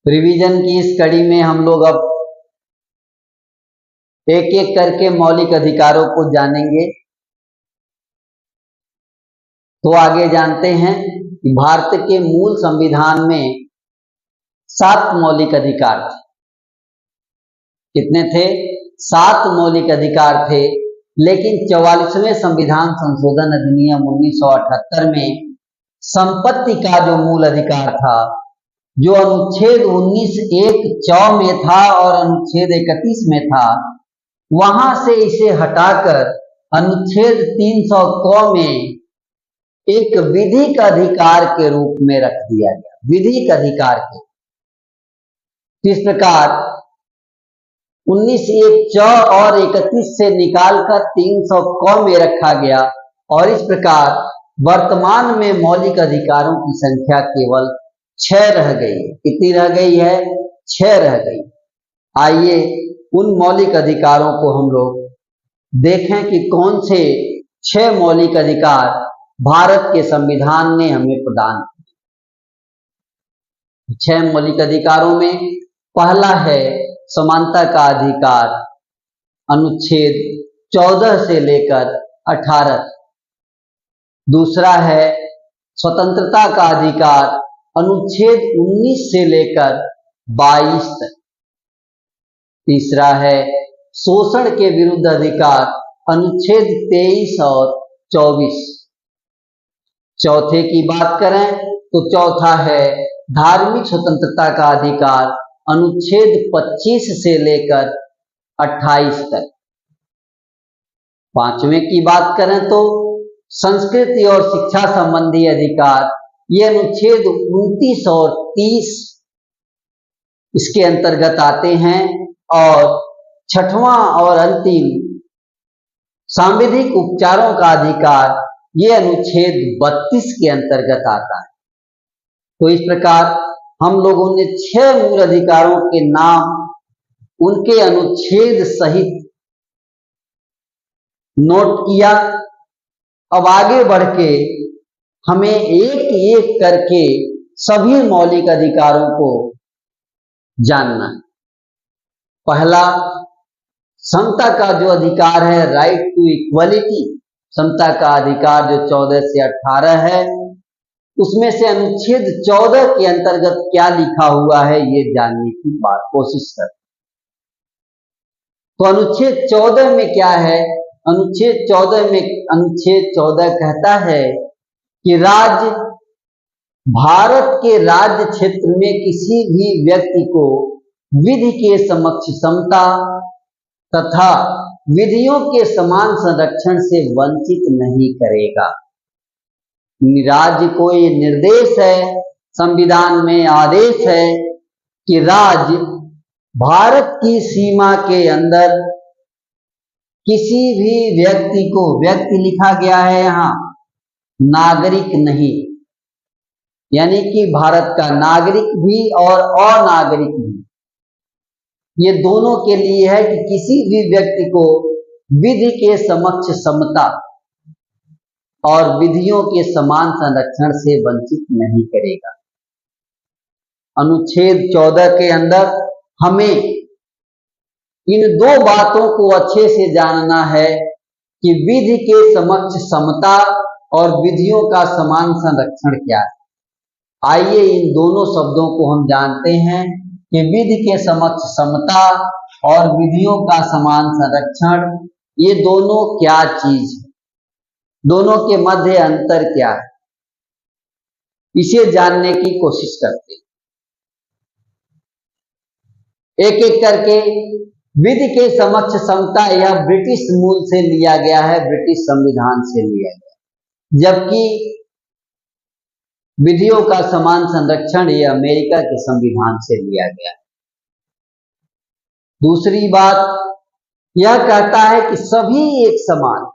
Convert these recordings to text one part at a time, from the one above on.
Revision की इस कड़ी में हम लोग अब एक एक करके मौलिक अधिकारों को जानेंगे। तो आगे जानते हैं कि भारत के मूल संविधान में 7 मौलिक अधिकार थे। कितने थे? 7 मौलिक अधिकार थे। लेकिन 44वें संविधान संशोधन अधिनियम 1978 में संपत्ति का जो मूल अधिकार था, जो अनुच्छेद 19(1)(च) में था और अनुच्छेद 31 में था, वहां से इसे हटाकर अनुच्छेद 300(क) में एक विधिक अधिकार के रूप में रख दिया गया। विधिक अधिकार के इस प्रकार 19(1)(च) और 31 से निकालकर 300(क) में रखा गया और इस प्रकार वर्तमान में मौलिक अधिकारों की संख्या केवल 6 रह गई। कितनी रह गई है? 6 रह गई। आइए उन मौलिक अधिकारों को हम लोग देखें कि कौन से 6 मौलिक अधिकार भारत के संविधान ने हमें प्रदान किए। 6 मौलिक अधिकारों में पहला है समानता का अधिकार, अनुच्छेद 14 से लेकर 18। दूसरा है स्वतंत्रता का अधिकार, अनुच्छेद 19 से लेकर 22 तक। तीसरा है शोषण के विरुद्ध अधिकार, अनुच्छेद 23 और 24। चौथे की बात करें तो चौथा है धार्मिक स्वतंत्रता का अधिकार, अनुच्छेद 25 से लेकर 28 तक। पांचवें की बात करें तो संस्कृति और शिक्षा संबंधी अधिकार, ये अनुच्छेद 29 और 30 इसके अंतर्गत आते हैं। और छठवां और अंतिम सांविधिक उपचारों का अधिकार, ये अनुच्छेद 32 के अंतर्गत आता है। तो इस प्रकार हम लोगों ने 6 मूल अधिकारों के नाम उनके अनुच्छेद सहित नोट किया। अब आगे बढ़ के हमें एक एक करके सभी मौलिक अधिकारों को जानना है। पहला समता का जो अधिकार है, राइट टू इक्वलिटी, समता का अधिकार जो 14 से 18 है, उसमें से अनुच्छेद 14 के अंतर्गत क्या लिखा हुआ है ये जानने की कोशिश कर। तो अनुच्छेद 14 में क्या है? अनुच्छेद 14 कहता है कि भारत के राज्य क्षेत्र में किसी भी व्यक्ति को विधि के समक्ष समता तथा विधियों के समान संरक्षण से वंचित नहीं करेगा। राज्य को ये निर्देश है, संविधान में आदेश है कि राज्य भारत की सीमा के अंदर किसी भी व्यक्ति को, व्यक्ति लिखा गया है यहाँ, नागरिक नहीं, यानी कि भारत का नागरिक भी और अनागरिक भी, ये दोनों के लिए है कि किसी भी व्यक्ति को विधि के समक्ष समता और विधियों के समान संरक्षण से वंचित नहीं करेगा। अनुच्छेद 14 के अंदर हमें इन 2 बातों को अच्छे से जानना है कि विधि के समक्ष समता और विधियों का समान संरक्षण क्या है। आइए इन दोनों शब्दों को हम जानते हैं कि विधि के समक्ष समता और विधियों का समान संरक्षण, ये दोनों क्या चीज है, दोनों के मध्य अंतर क्या है, इसे जानने की कोशिश करते हैं। एक एक करके विधि के समक्ष समता यह ब्रिटिश मूल से लिया गया है, ब्रिटिश संविधान से लिया गया, जबकि विधियों का समान संरक्षण यह अमेरिका के संविधान से लिया गया है। दूसरी बात यह कहता है कि सभी एक समान,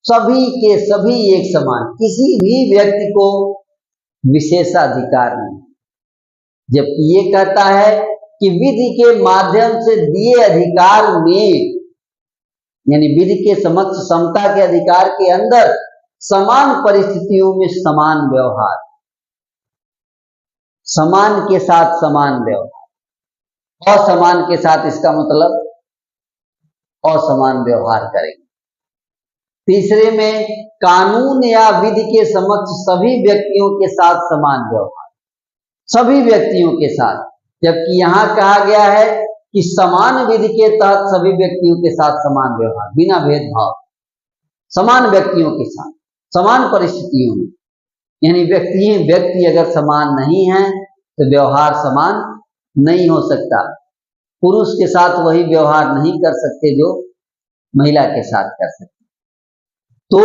सभी के सभी एक समान, किसी भी व्यक्ति को विशेषाधिकार नहीं, जबकि ये कहता है कि विधि के माध्यम से दिए अधिकार में, यानी विधि के समक्ष समता के अधिकार के अंदर समान परिस्थितियों में समान व्यवहार, समान के साथ समान व्यवहार। असमान के साथ इसका मतलब असमान व्यवहार करेंगे। तीसरे में कानून या विधि के समक्ष सभी व्यक्तियों के साथ समान व्यवहार, सभी व्यक्तियों के साथ, जबकि यहां कहा गया है कि समान विधि के तहत सभी व्यक्तियों के साथ समान व्यवहार, बिना भेदभाव, समान व्यक्तियों के साथ समान परिस्थितियों में। यानी व्यक्ति अगर समान नहीं है तो व्यवहार समान नहीं हो सकता। पुरुष के साथ वही व्यवहार नहीं कर सकते जो महिला के साथ कर सकते। तो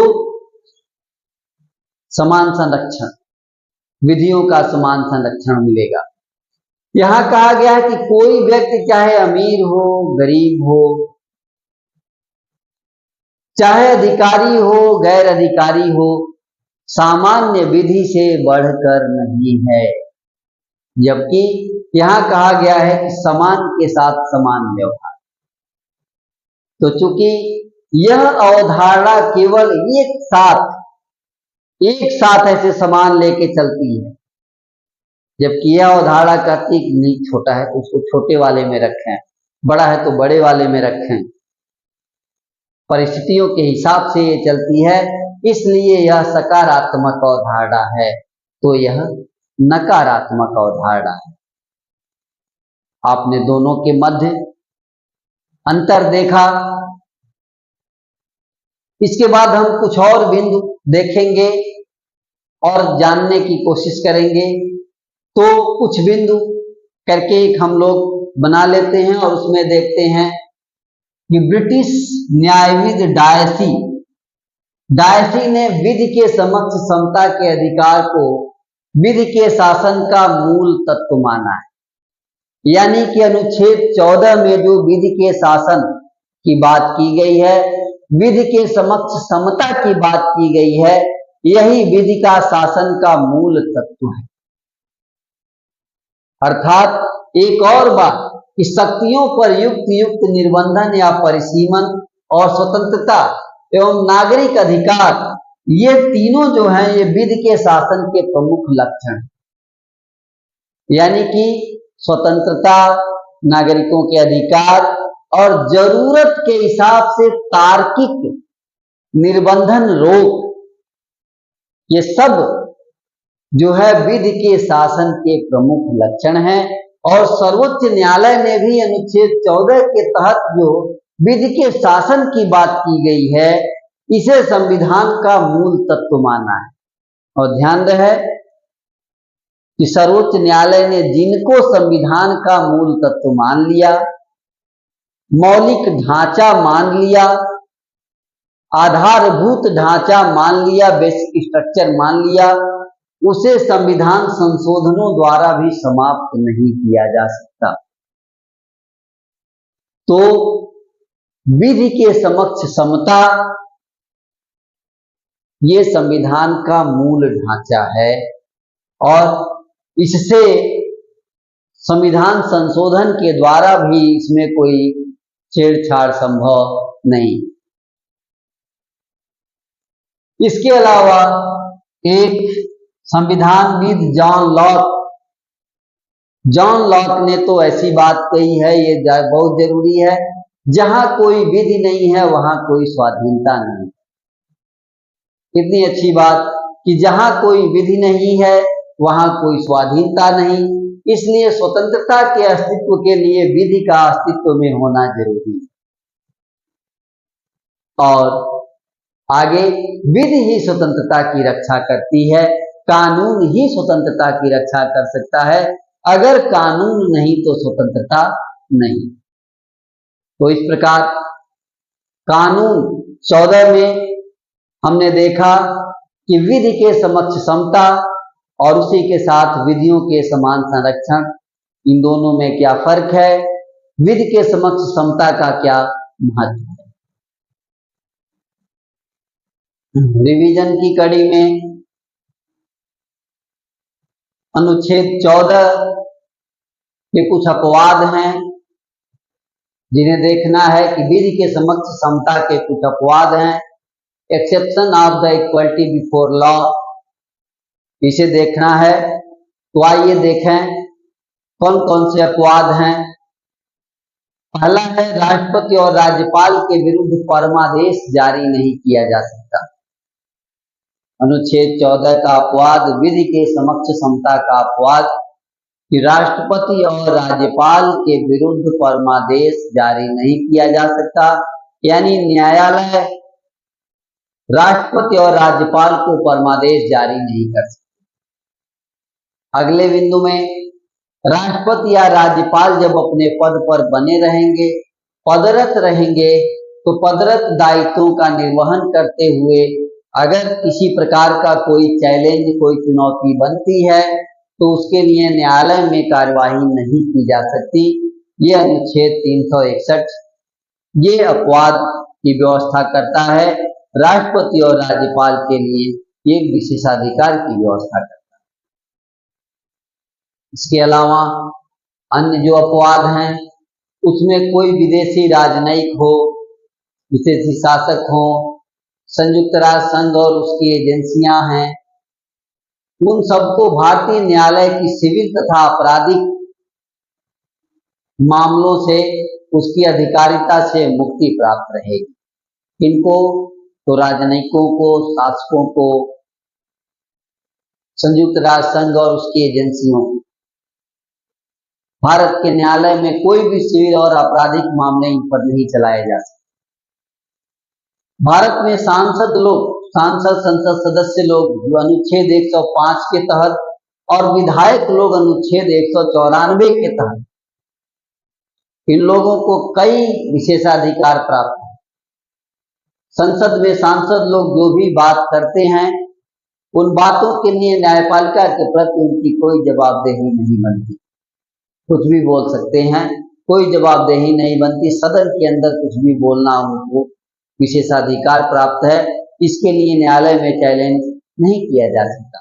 समान संरक्षण, विधियों का समान संरक्षण मिलेगा। यहां कहा गया है कि कोई व्यक्ति चाहे अमीर हो, गरीब हो, चाहे अधिकारी हो, गैर अधिकारी हो, सामान्य विधि से बढ़कर नहीं है। जबकि यहां कहा गया है कि समान के साथ समान व्यवहार। तो चूंकि यह अवधारणा केवल एक साथ ऐसे समान लेके चलती है, जबकि यह अवधारणा कहती है कि नहीं, छोटा है तो उसको छोटे वाले में रखें, बड़ा है तो बड़े वाले में रखें। परिस्थितियों के हिसाब से ये चलती है, इसलिए यह सकारात्मक अवधारणा है। तो यह नकारात्मक अवधारणा है। आपने दोनों के मध्य अंतर देखा। इसके बाद हम कुछ और बिंदु देखेंगे और जानने की कोशिश करेंगे। तो कुछ बिंदु करके एक हम लोग बना लेते हैं और उसमें देखते हैं कि ब्रिटिश न्यायविद डायसी ने विधि के समक्ष समता के अधिकार को विधि के शासन का मूल तत्व माना है। यानी कि अनुच्छेद 14 में जो विधि के शासन की बात की गई है, विधि के समक्ष समता की बात की गई है, यही विधि का शासन का मूल तत्व है। अर्थात एक और बात कि शक्तियों पर युक्त निर्बंधन या परिसीमन और स्वतंत्रता एवं नागरिक अधिकार, ये तीनों जो हैं ये विधि के शासन के प्रमुख लक्षण हैं। यानी कि स्वतंत्रता, नागरिकों के अधिकार और जरूरत के हिसाब से तार्किक निर्बंधन, रोक, ये सब जो है विधि के शासन के प्रमुख लक्षण हैं। और सर्वोच्च न्यायालय ने भी अनुच्छेद 14 के तहत जो विधि के शासन की बात की गई है, इसे संविधान का मूल तत्व माना है। और ध्यान रहे कि सर्वोच्च न्यायालय ने जिनको संविधान का मूल तत्व मान लिया, मौलिक ढांचा मान लिया, आधारभूत ढांचा मान लिया, बेसिक स्ट्रक्चर मान लिया, उसे संविधान संशोधनों द्वारा भी समाप्त नहीं किया जा सकता। तो विधि के समक्ष समता ये संविधान का मूल ढांचा है और इससे संविधान संशोधन के द्वारा भी इसमें कोई छेड़छाड़ संभव नहीं। इसके अलावा एक संविधानविद जॉन लॉक ने तो ऐसी बात कही है, ये बहुत जरूरी है, जहां कोई विधि नहीं है वहां कोई स्वाधीनता नहीं। इतनी अच्छी बात कि जहां कोई विधि नहीं है वहां कोई स्वाधीनता नहीं, इसलिए स्वतंत्रता के अस्तित्व के लिए विधि का अस्तित्व में होना जरूरी है। और आगे विधि ही स्वतंत्रता की रक्षा करती है, कानून ही स्वतंत्रता की रक्षा कर सकता है। अगर कानून नहीं तो स्वतंत्रता नहीं। तो इस प्रकार कानून 14 में हमने देखा कि विधि के समक्ष समता और उसी के साथ विधियों के समान संरक्षण, इन दोनों में क्या फर्क है, विधि के समक्ष समता का क्या महत्व है। रिवीजन की कड़ी में अनुच्छेद 14 के कुछ अपवाद हैं जिन्हें देखना है कि विधि के समक्ष समता के कुछ अपवाद हैं। Exception of the equality before law, इसे देखना है। तो आइए देखें कौन कौन से अपवाद हैं पहला है, राष्ट्रपति और राज्यपाल के विरुद्ध परमादेश जारी नहीं किया जा सकता। अनुच्छेद 14 का अपवाद, विधि के समक्ष समता का अपवाद, कि राष्ट्रपति और राज्यपाल के विरुद्ध परमादेश जारी नहीं किया जा सकता, यानी न्यायालय राष्ट्रपति और राज्यपाल को परमादेश जारी नहीं कर सकता। अगले बिंदु में, राष्ट्रपति या राज्यपाल जब अपने पद पर बने रहेंगे, पदरत रहेंगे, तो पदरत दायित्वों का निर्वहन करते हुए अगर किसी प्रकार का कोई चैलेंज, कोई चुनौती बनती है तो उसके लिए न्यायालय में कार्यवाही नहीं की जा सकती। ये अनुच्छेद 361 ये अपवाद की व्यवस्था करता है, राष्ट्रपति और राज्यपाल के लिए एक विशेषाधिकार की व्यवस्था करता है। इसके अलावा अन्य जो अपवाद हैं उसमें कोई विदेशी राजनयिक हो, विदेशी शासक हो, संयुक्त राष्ट्र संघ और उसकी एजेंसियां हैं, उन सबको भारतीय न्यायालय की सिविल तथा आपराधिक मामलों से, उसकी अधिकारिता से मुक्ति प्राप्त रहेगी। इनको तो राजनयिकों को, शासकों को, संयुक्त राष्ट्र संघ और उसकी एजेंसियों को। भारत के न्यायालय में कोई भी सिविल और आपराधिक मामले इन पर नहीं चलाए जा सकते। भारत में सांसद लोग, सांसद संसद सदस्य लोग जो अनुच्छेद 105 के तहत और विधायक लोग अनुच्छेद 194 के तहत, इन लोगों को कई विशेषाधिकार प्राप्त है। संसद में सांसद लोग जो भी बात करते हैं उन बातों के लिए न्यायपालिका के प्रति उनकी कोई जवाबदेही नहीं बनती। कुछ भी बोल सकते हैं, कोई जवाबदेही नहीं बनती। सदन के अंदर कुछ भी बोलना उनको विशेषाधिकार प्राप्त है, इसके लिए न्यायालय में चैलेंज नहीं किया जा सकता।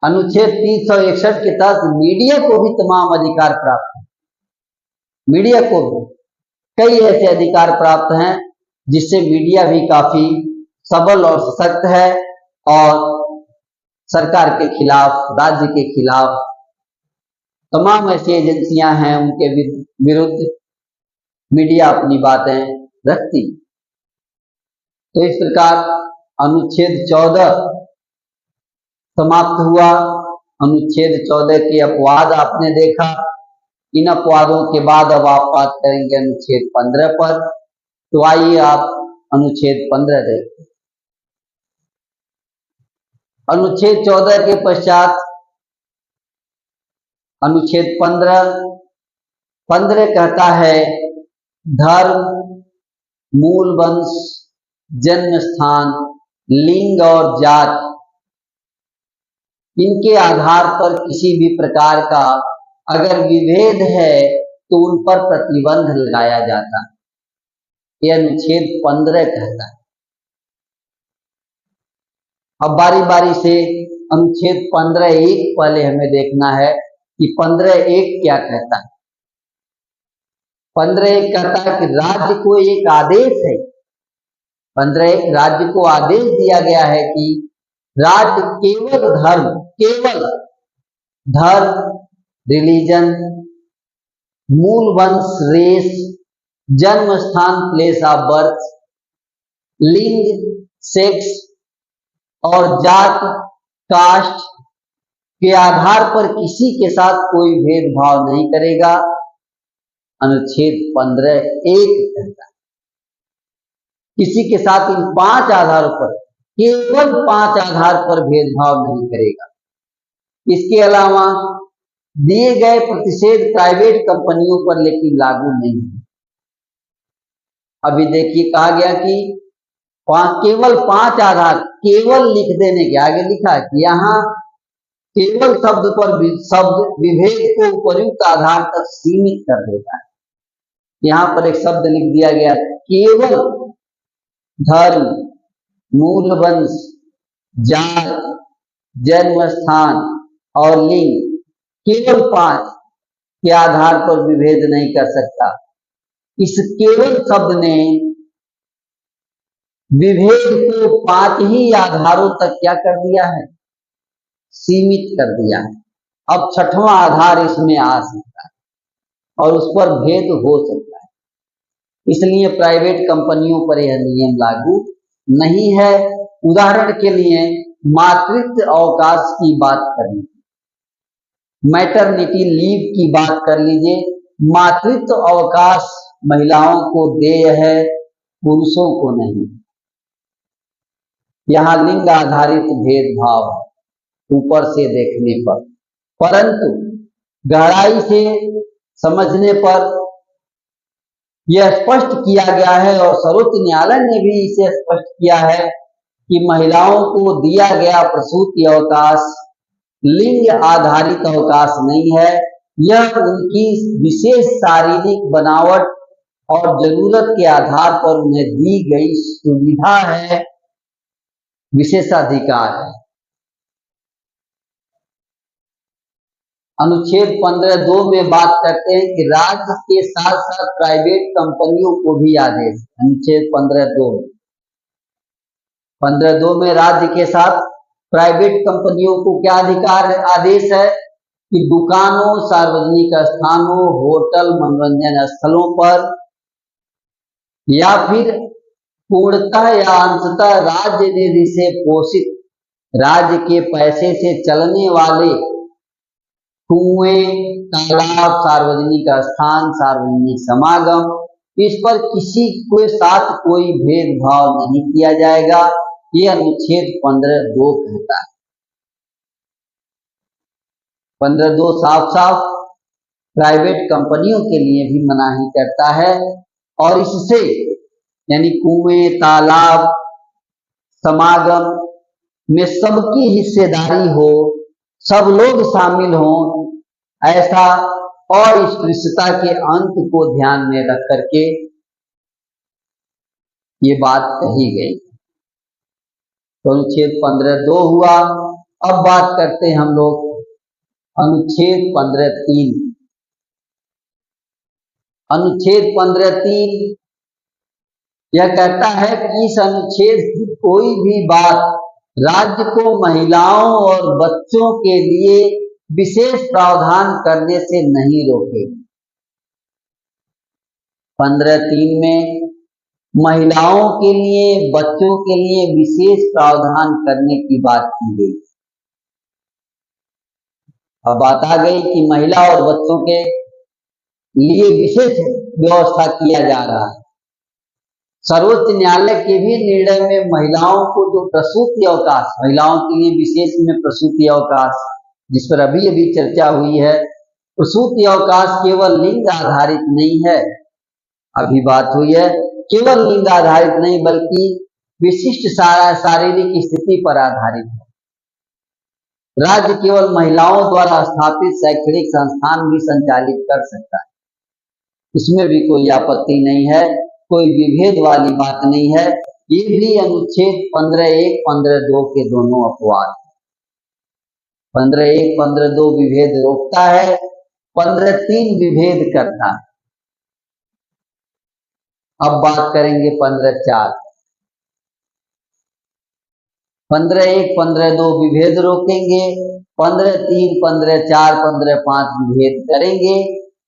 अनुच्छेद 361 के तहत मीडिया को भी तमाम अधिकार प्राप्त है। मीडिया को भी कई ऐसे अधिकार प्राप्त हैं जिससे मीडिया भी काफी सबल और सशक्त है और सरकार के खिलाफ, राज्य के खिलाफ तमाम ऐसी एजेंसियां हैं, उनके विरुद्ध मीडिया अपनी बातें रखती। तो इस प्रकार अनुच्छेद 14 समाप्त हुआ। अनुच्छेद 14 के अपवाद आपने देखा। इन अपवादों के बाद अब आप बात करेंगे अनुच्छेद 15 पर। तो आइए आप अनुच्छेद 15 देखें। अनुच्छेद 14 के पश्चात अनुच्छेद 15 कहता है, धर्म, मूल वंश, जन्म स्थान, लिंग और जात, इनके आधार पर किसी भी प्रकार का अगर विभेद है तो उन पर प्रतिबंध लगाया जाता है। यह अनुच्छेद 15 कहता है। अब बारी बारी से अनुच्छेद 15(1) पहले हमें देखना है कि 15(1) क्या कहता है। 15(1) कहता है कि राज्य को एक आदेश है। 15(1) राज्य को आदेश दिया गया है कि राज्य केवल धर्म, रिलीजन, मूल वंश, रेस, जन्म स्थान, प्लेस ऑफ बर्थ, लिंग, सेक्स और जात, कास्ट के आधार पर किसी के साथ कोई भेदभाव नहीं करेगा। अनुच्छेद 15(1) कहता है किसी के साथ इन 5 आधारों पर, केवल 5 आधार पर भेदभाव नहीं करेगा। इसके अलावा दिए गए प्रतिषेध प्राइवेट कंपनियों पर लेकिन लागू नहीं है। अभी देखिए कहा गया कि केवल 5 आधार, केवल लिख देने के आगे लिखा है कि यहाँ केवल शब्द पर शब्द विभेद को उपयुक्त आधार तक सीमित कर देता है। यहाँ पर एक शब्द लिख दिया गया, केवल धर्म, मूल वंश, जात, जन्म स्थान और लिंग, केवल 5 के आधार पर विभेद नहीं कर सकता। इस केवल शब्द ने विभेद को 5 ही आधारों तक क्या कर दिया है, सीमित कर दिया है। अब 6वां आधार इसमें आ सकता है और उस पर भेद हो सकता है, इसलिए प्राइवेट कंपनियों पर यह नियम लागू नहीं है। उदाहरण के लिए मातृत्व अवकाश की बात कर लीजिए, मैटरनिटी लीव की बात कर लीजिए। मातृत्व अवकाश महिलाओं को देय है, पुरुषों को नहीं। यहाँ लिंग आधारित भेदभाव है ऊपर से देखने पर, परंतु गहराई से समझने पर यह स्पष्ट किया गया है और सर्वोच्च न्यायालय ने भी इसे स्पष्ट किया है कि महिलाओं को दिया गया प्रसूति अवकाश लिंग आधारित अवकाश नहीं है, यह उनकी विशेष शारीरिक बनावट और जरूरत के आधार पर उन्हें दी गई सुविधा है, विशेषाधिकार है। अनुच्छेद 15(2) में बात करते हैं कि राज्य के साथ साथ प्राइवेट कंपनियों को भी आदेश, अनुच्छेद 15(2) में राज्य के साथ प्राइवेट कंपनियों को क्या अधिकार है, आदेश है कि दुकानों, सार्वजनिक स्थानों, होटल, मनोरंजन स्थलों पर या फिर पूर्णतः या अंशतः राज्य निधि से पोषित, राज्य के पैसे से चलने वाले कुएं, तालाब, सार्वजनिक स्थान, सार्वजनिक समागम, इस पर किसी के साथ कोई भेदभाव नहीं किया जाएगा, ये अनुच्छेद 15(2) कहता है। 15(2) साफ साफ प्राइवेट कंपनियों के लिए भी मनाही करता है और इससे यानी कुएं, तालाब, समागम में सबकी हिस्सेदारी हो, सब लोग शामिल हों, ऐसा अस्पृश्यता के अंत को ध्यान में रख करके ये बात कही गई। तो अनुच्छेद 15(2) हुआ। अब बात करते हैं हम लोग अनुच्छेद 15(3). अनुच्छेद 15(3) यह कहता है कि इस अनुच्छेद की कोई भी बात राज्य को महिलाओं और बच्चों के लिए विशेष प्रावधान करने से नहीं रोकेगी। 15(3) में महिलाओं के लिए, बच्चों के लिए विशेष प्रावधान करने की बात की गई। अब बात आ गई कि महिला और बच्चों के लिए विशेष व्यवस्था किया जा रहा है। सर्वोच्च न्यायालय के भी निर्णय में महिलाओं को जो प्रसूति अवकाश, महिलाओं के लिए विशेष में प्रसूति अवकाश, जिस पर अभी अभी चर्चा हुई है, प्रसूति अवकाश केवल लिंग आधारित नहीं है, अभी बात हुई है, केवल लिंग आधारित नहीं बल्कि विशिष्ट शारीरिक स्थिति पर आधारित है। राज्य केवल महिलाओं द्वारा स्थापित शैक्षणिक संस्थान भी संचालित कर सकता है, इसमें भी कोई आपत्ति नहीं है, कोई विभेद वाली बात नहीं है। ये भी अनुच्छेद 15(1), 15(2) के दोनों अपवाद। 15(1), 15(2) विभेद रोकता है, 15(3) विभेद करता है। अब बात करेंगे 15(4). 15(1), 15(2) विभेद रोकेंगे, 15(3), 15(4), 15(5) विभेद करेंगे,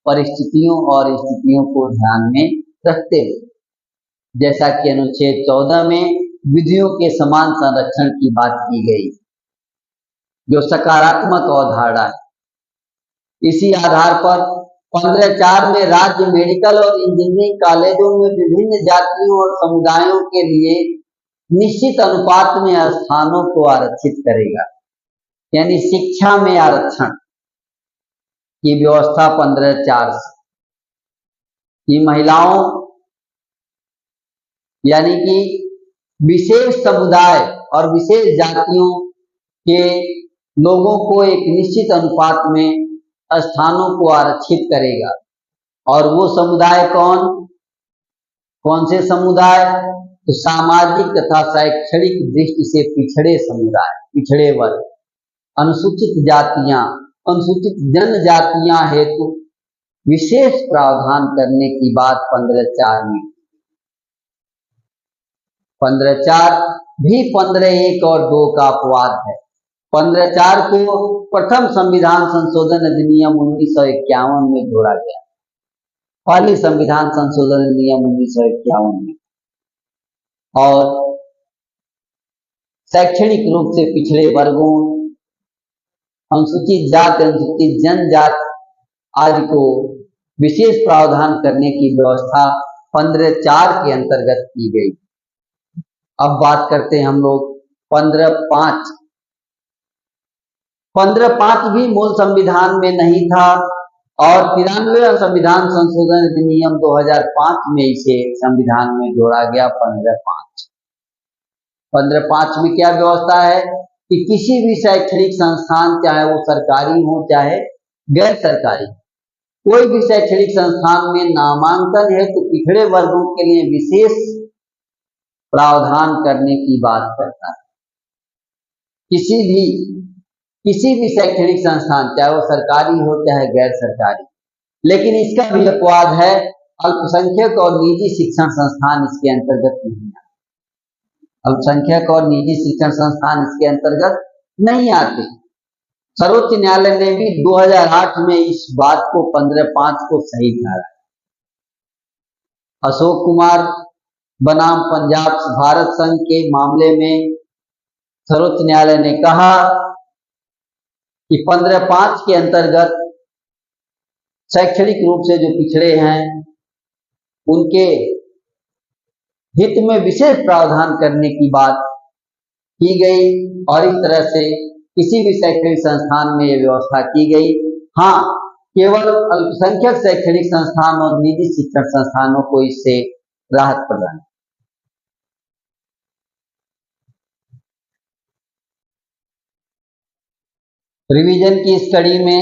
परिस्थितियों और स्थितियों को ध्यान में रखते हुए, जैसा कि अनुच्छेद 14 में विधियों के समान संरक्षण की बात की गई, जो सकारात्मक अवधारणा है। इसी आधार पर 15(4) में राज्य मेडिकल और इंजीनियरिंग कॉलेजों में विभिन्न जातियों और समुदायों के लिए निश्चित अनुपात में स्थानों को आरक्षित करेगा, यानी शिक्षा में आरक्षण की व्यवस्था 15(4) से कि महिलाओं यानी कि विशेष समुदाय और विशेष जातियों के लोगों को एक निश्चित अनुपात में स्थानों को आरक्षित करेगा। और वो समुदाय कौन से समुदाय? तो सामाजिक तथा शैक्षणिक दृष्टि से पिछड़े समुदाय, पिछड़े वर्ग, अनुसूचित जातियां, अनुसूचित जनजातियां हेतु विशेष प्रावधान करने की बात 15(4) में। 15(4) भी 15(1) और 15(2) का अपवाद है। 15(4) को प्रथम संविधान संशोधन अधिनियम 1951 में जोड़ा गया। पहले संविधान संशोधन अधिनियम 1951 में। और शैक्षणिक रूप से पिछड़े वर्गों, अनुसूचित जाति, अनुसूचित जनजाति आदि को विशेष प्रावधान करने की व्यवस्था 15(4) के अंतर्गत की गई। अब बात करते हैं हम लोग 15(5). 15(5) भी मूल संविधान में नहीं था और 93वां संविधान संशोधन अधिनियम 2005 में इसे संविधान में जोड़ा गया। 15(5). 15(5) में क्या व्यवस्था है कि किसी भी शैक्षणिक संस्थान, चाहे वो सरकारी हो चाहे गैर सरकारी, कोई भी शैक्षणिक संस्थान में नामांकन है तो पिछड़े वर्गों के लिए विशेष प्रावधान करने की बात करता है। किसी भी शैक्षणिक संस्थान, चाहे वो सरकारी हो चाहे गैर सरकारी, लेकिन इसका भी अपवाद है, अल्पसंख्यक और निजी शिक्षण संस्थान इसके अंतर्गत नहीं आते। अल्पसंख्यक और निजी शिक्षण संस्थान इसके अंतर्गत नहीं आते। सर्वोच्च न्यायालय ने भी 2008 में इस बात को 15(5) को सही ठहराया। अशोक कुमार बनाम पंजाब भारत संघ के मामले में सर्वोच्च न्यायालय ने कहा कि 15(5) के अंतर्गत शैक्षणिक रूप से जो पिछड़े हैं उनके हित में विशेष प्रावधान करने की बात की गई और इस तरह से किसी भी शैक्षणिक संस्थान में यह व्यवस्था की गई। हाँ, केवल अल्पसंख्यक शैक्षणिक संस्थान और निजी शिक्षण संस्थानों को इससे राहत प्रदान। रिवीजन की इस कड़ी में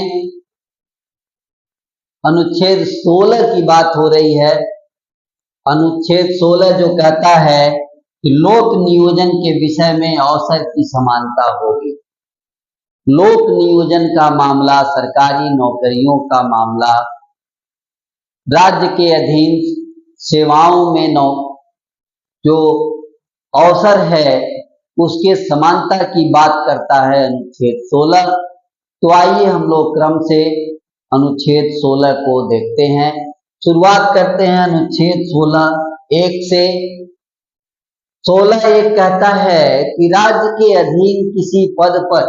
अनुच्छेद 16 की बात हो रही है। अनुच्छेद 16 जो कहता है कि लोक नियोजन के विषय में अवसर की समानता होगी। लोक नियोजन का मामला, सरकारी नौकरियों का मामला, राज्य के अधीन सेवाओं में जो अवसर है उसके समानता की बात करता है अनुच्छेद 16। तो आइए हम लोग क्रम से अनुच्छेद 16 को देखते हैं। शुरुआत करते हैं अनुच्छेद 16(1) से। 16(1) कहता है कि राज्य के अधीन किसी पद पर,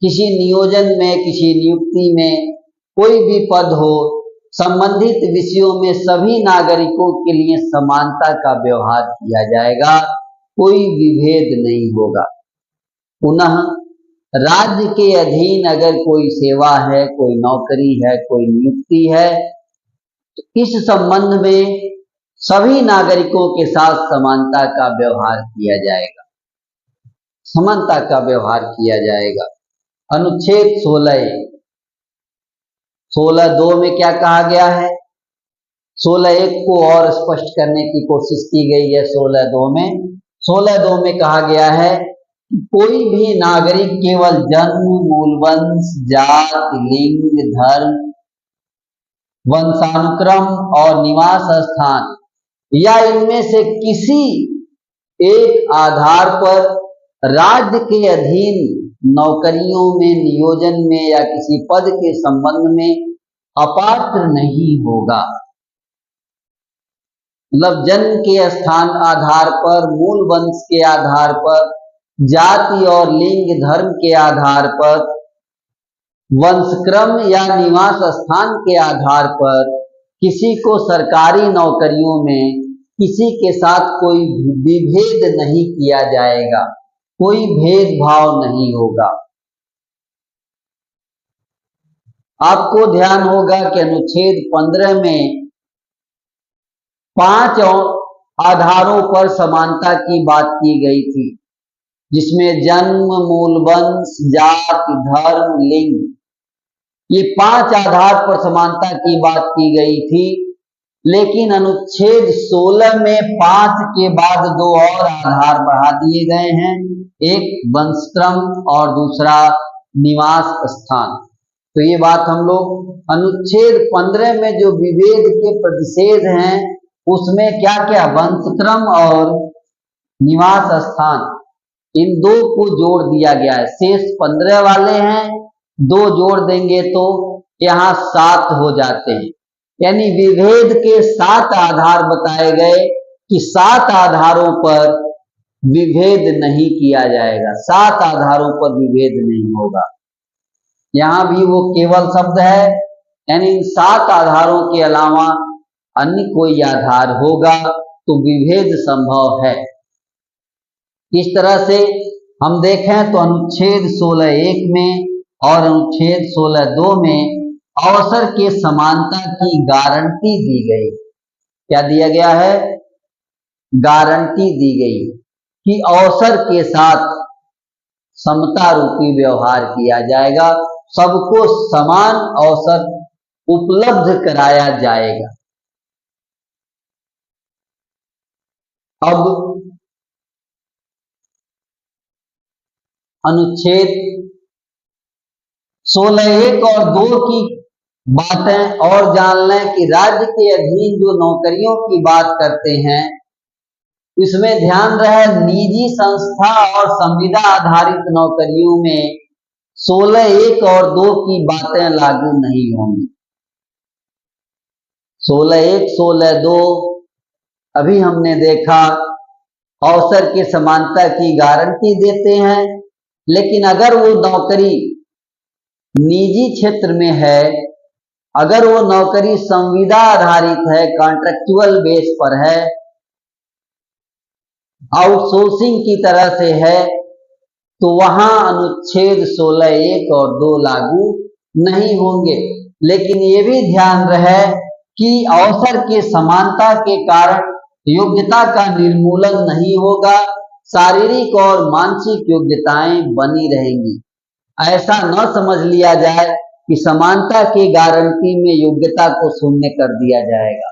किसी नियोजन में, किसी नियुक्ति में, कोई भी पद हो, संबंधित विषयों में सभी नागरिकों के लिए समानता का व्यवहार किया जाएगा, कोई विभेद नहीं होगा। पुनः राज्य के अधीन अगर कोई सेवा है, कोई नौकरी है, कोई नियुक्ति है, तो इस संबंध में सभी नागरिकों के साथ समानता का व्यवहार किया जाएगा, समानता का व्यवहार किया जाएगा। अनुच्छेद 16(1). 16(2) में क्या कहा गया है? 16(1) को और स्पष्ट करने की कोशिश की गई है 16(2) में। 16(2) में कहा गया है कि कोई भी नागरिक केवल जन्म, मूलवंश, जाति, लिंग, धर्म, वंशानुक्रम और निवास स्थान या इनमें से किसी एक आधार पर राज्य के अधीन नौकरियों में, नियोजन में या किसी पद के संबंध में अपात्र नहीं होगा। मतलब जन्म के स्थान आधार पर, मूल वंश के आधार पर, जाति और लिंग, धर्म के आधार पर, वंशक्रम या निवास स्थान के आधार पर किसी को सरकारी नौकरियों में किसी के साथ कोई विभेद नहीं किया जाएगा, कोई भेदभाव नहीं होगा। आपको ध्यान होगा कि अनुच्छेद 15 में 5 आधारों पर समानता की बात की गई थी, जिसमें जन्म, मूलवंश, जाति, धर्म, लिंग, ये 5 आधार पर समानता की बात की गई थी। लेकिन अनुच्छेद 16 में 5 के बाद 2 और आधार बढ़ा दिए गए हैं, एक वंशक्रम और दूसरा निवास स्थान। तो ये बात हम लोग अनुच्छेद 15 में जो विभेद के प्रतिषेध हैं उसमें क्या क्या, वंशक्रम और निवास स्थान, इन 2 को जोड़ दिया गया है। शेष 15 वाले हैं, 2 जोड़ देंगे तो यहाँ 7 हो जाते हैं। यानी विभेद के 7 आधार बताए गए कि 7 आधारों पर विभेद नहीं किया जाएगा, 7 आधारों पर विभेद नहीं होगा। यहां भी वो केवल शब्द है, यानी इन 7 आधारों के अलावा अन्य कोई आधार होगा तो विभेद संभव है। इस तरह से हम देखें तो अनुच्छेद 16(1) में और अनुच्छेद 16(2) में अवसर के समानता की गारंटी दी गई। क्या दिया गया है? गारंटी दी गई कि अवसर के साथ समता रूपी व्यवहार किया जाएगा, सबको समान अवसर उपलब्ध कराया जाएगा। अब अनुच्छेद 16(1) और 2 की बातें और जान लें कि राज्य के अधीन जो नौकरियों की बात करते हैं, इसमें ध्यान रहे निजी संस्था और संविदा आधारित नौकरियों में 16(1) और 2 की बातें लागू नहीं होंगी। 16(1), 16(2) अभी हमने देखा अवसर के समानता की गारंटी देते हैं, लेकिन अगर वो नौकरी निजी क्षेत्र में है, अगर वो नौकरी संविदा आधारित है, कॉन्ट्रैक्चुअल बेस पर है, आउटसोर्सिंग की तरह से है, तो वहां अनुच्छेद 16(1) और 2 लागू नहीं होंगे। लेकिन ये भी ध्यान रहे कि अवसर के समानता के कारण योग्यता का निर्मूलन नहीं होगा, शारीरिक और मानसिक योग्यताएं बनी रहेंगी। ऐसा न समझ लिया जाए कि समानता की गारंटी में योग्यता को शून्य कर दिया जाएगा।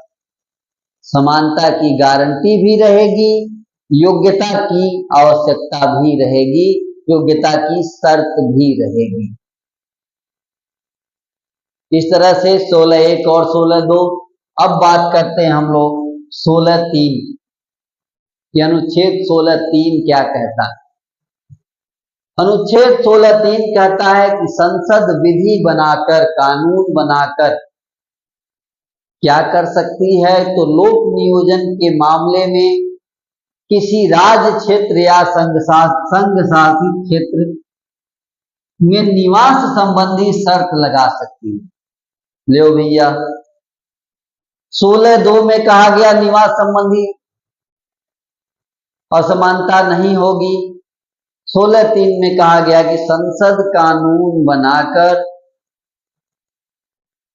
समानता की गारंटी भी रहेगी, योग्यता की आवश्यकता भी रहेगी, योग्यता की शर्त भी रहेगी। इस तरह से 16(1) और 16(2। अब बात करते हैं हम लोग 16(3). अनुच्छेद 16(3) क्या कहता है? अनुच्छेद 16(3) कहता है कि संसद विधि बनाकर, कानून बनाकर क्या कर सकती है? तो लोक नियोजन के मामले में किसी राज्य क्षेत्र या संघ शासित क्षेत्र में निवास संबंधी शर्त लगा सकती है। ले भैया, 16(2) में कहा गया निवास संबंधी असमानता नहीं होगी। 16(3) में कहा गया कि संसद कानून बनाकर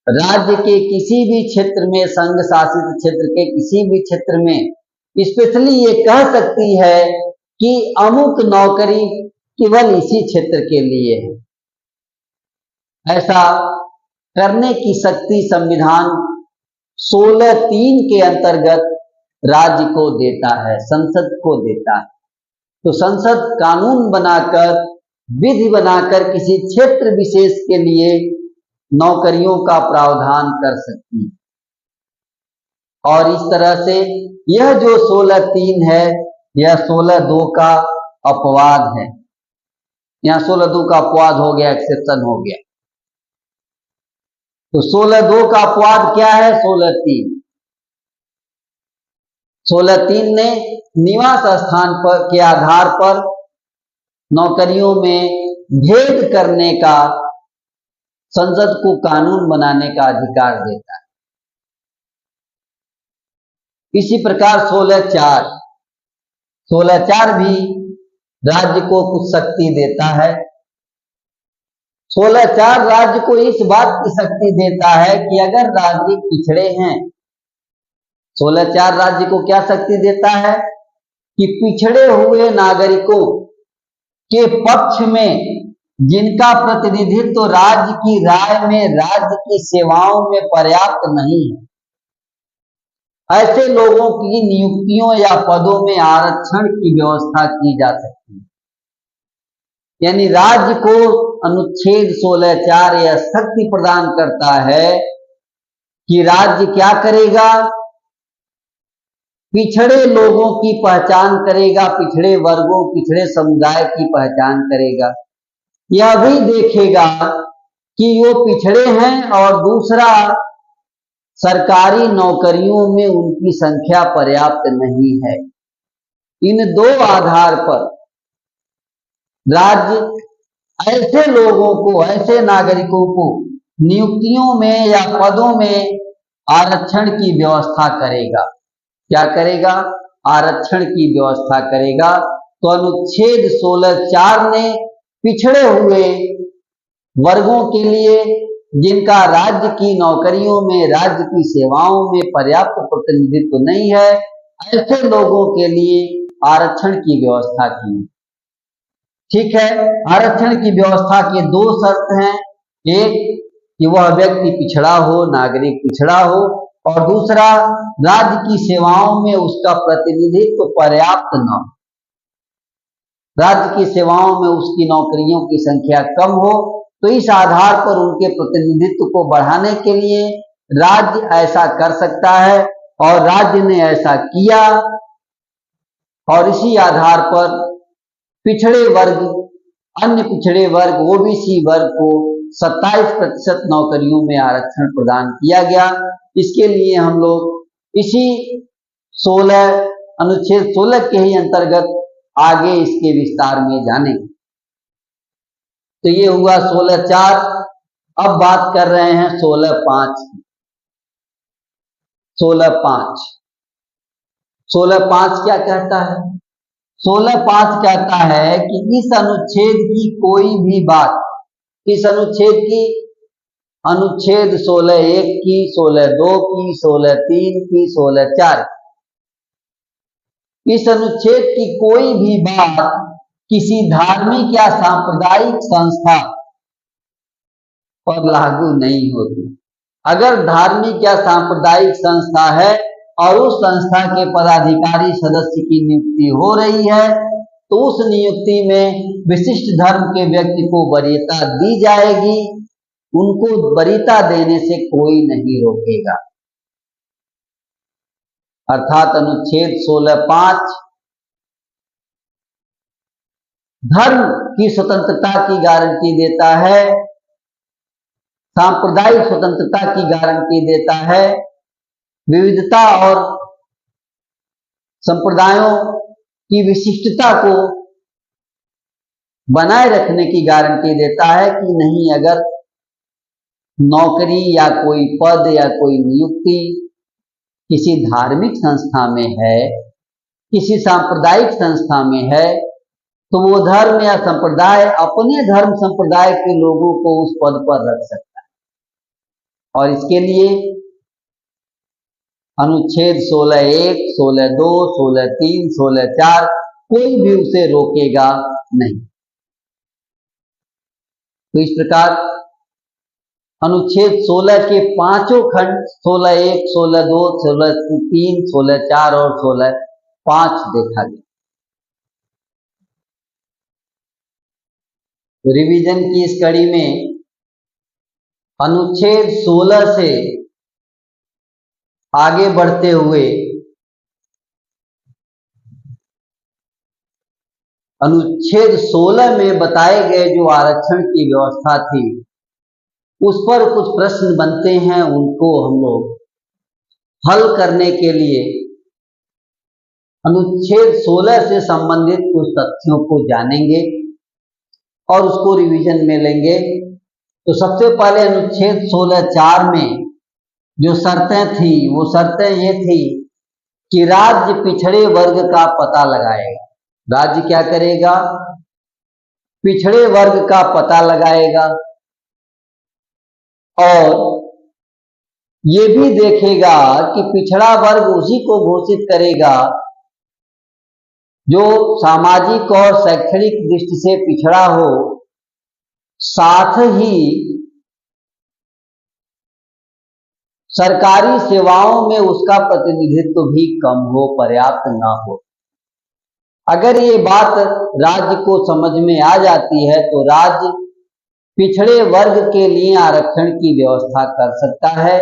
राज्य के किसी भी क्षेत्र में, संघ शासित क्षेत्र के किसी भी क्षेत्र में स्पेशली ये कह सकती है कि अमुक नौकरी केवल इसी क्षेत्र के लिए है। ऐसा करने की शक्ति संविधान 16(3) के अंतर्गत राज्य को देता है, संसद को देता है। तो संसद कानून बनाकर, विधि बनाकर किसी क्षेत्र विशेष के लिए नौकरियों का प्रावधान कर सकती है। और इस तरह से यह जो 16(3) है, यह 16(2) का अपवाद है। यहां 16(2) का अपवाद हो गया, एक्सेप्शन हो गया। तो 16(2) का अपवाद क्या है? 16(3). 16(3) ने निवास स्थान पर के आधार पर नौकरियों में भेद करने का, संसद को कानून बनाने का अधिकार देता है। इसी प्रकार 16(4). 16(4) भी राज्य को कुछ शक्ति देता है। 16(4) राज्य को इस बात की शक्ति देता है कि अगर राज्य पिछड़े हैं, 16(4) राज्य को क्या शक्ति देता है कि पिछड़े हुए नागरिकों के पक्ष में जिनका प्रतिनिधित्व राज्य की राय में, राज्य की सेवाओं में पर्याप्त नहीं है, ऐसे लोगों की नियुक्तियों या पदों में आरक्षण की व्यवस्था की जा सकती है। यानी राज्य को अनुच्छेद 16(4) यह शक्ति प्रदान करता है कि राज्य क्या करेगा? पिछड़े लोगों की पहचान करेगा, पिछड़े वर्गों, पिछड़े समुदाय की पहचान करेगा। यह भी देखेगा कि वो पिछड़े हैं, और दूसरा सरकारी नौकरियों में उनकी संख्या पर्याप्त नहीं है। इन दो आधार पर राज्य ऐसे लोगों को, ऐसे नागरिकों को नियुक्तियों में या पदों में आरक्षण की व्यवस्था करेगा। क्या करेगा? आरक्षण की व्यवस्था करेगा। तो अनुच्छेद 16(4) ने पिछड़े हुए वर्गों के लिए, जिनका राज्य की नौकरियों में, राज्य की सेवाओं में पर्याप्त प्रतिनिधित्व नहीं है, ऐसे लोगों के लिए आरक्षण की व्यवस्था की। ठीक है, आरक्षण की व्यवस्था के दो शर्त हैं। एक कि वह व्यक्ति पिछड़ा हो, नागरिक पिछड़ा हो, और दूसरा राज्य की सेवाओं में उसका प्रतिनिधित्व पर्याप्त न हो, राज्य की सेवाओं में उसकी नौकरियों की संख्या कम हो। तो इस आधार पर उनके प्रतिनिधित्व को बढ़ाने के लिए राज्य ऐसा कर सकता है, और राज्य ने ऐसा किया। और इसी आधार पर पिछड़े वर्ग, अन्य पिछड़े वर्ग, ओबीसी वर्ग को 27% नौकरियों में आरक्षण प्रदान किया गया। इसके लिए हम लोग इसी अनुच्छेद 16 के ही अंतर्गत आगे इसके विस्तार में जानेंगे। तो ये हुआ 16(4). अब बात कर रहे हैं 16(5) की। 16(5) 16(5) क्या कहता है? 16(5) कहता है कि इस अनुच्छेद की कोई भी बात, इस अनुच्छेद की, अनुच्छेद 16(1) की, 16(2) की, 16(3) की, 16(4), इस अनुच्छेद की कोई भी बात किसी धार्मिक या सांप्रदायिक संस्था पर लागू नहीं होती। अगर धार्मिक या सांप्रदायिक संस्था है और उस संस्था के पदाधिकारी सदस्य की नियुक्ति हो रही है, तो उस नियुक्ति में विशिष्ट धर्म के व्यक्ति को वरीयता दी जाएगी। उनको वरीयता देने से कोई नहीं रोकेगा। अर्थात अनुच्छेद 16(5) धर्म की स्वतंत्रता की गारंटी देता है, सांप्रदायिक स्वतंत्रता की गारंटी देता है, विविधता और संप्रदायों की विशिष्टता को बनाए रखने की गारंटी देता है कि नहीं, अगर नौकरी या कोई पद या कोई नियुक्ति किसी धार्मिक संस्था में है, किसी सांप्रदायिक संस्था में है, तो वो धर्म या संप्रदाय अपने धर्म संप्रदाय के लोगों को उस पद पर रख सकता है। और इसके लिए अनुच्छेद 16(1), 16(2), 16(3), 16(4) कोई भी उसे रोकेगा नहीं। तो इस प्रकार अनुच्छेद 16 के पांचों खंड 16(1), 16(2), 16(3), 16(4) और 16(5) देखा गया। तो रिवीजन की इस कड़ी में अनुच्छेद 16 से आगे बढ़ते हुए अनुच्छेद 16 में बताए गए जो आरक्षण की व्यवस्था थी, उस पर कुछ प्रश्न बनते हैं। उनको हम लोग हल करने के लिए अनुच्छेद 16 से संबंधित कुछ तथ्यों को जानेंगे और उसको रिवीजन में लेंगे। तो सबसे पहले अनुच्छेद 16(4) में जो शर्तें थी, वो शर्तें ये थी कि राज्य पिछड़े वर्ग का पता लगाएगा। राज्य क्या करेगा? पिछड़े वर्ग का पता लगाएगा और ये भी देखेगा कि पिछड़ा वर्ग उसी को घोषित करेगा जो सामाजिक और शैक्षणिक दृष्टि से पिछड़ा हो, साथ ही सरकारी सेवाओं में उसका प्रतिनिधित्व भी कम हो, पर्याप्त ना हो। अगर ये बात राज्य को समझ में आ जाती है तो राज्य पिछड़े वर्ग के लिए आरक्षण की व्यवस्था कर सकता है।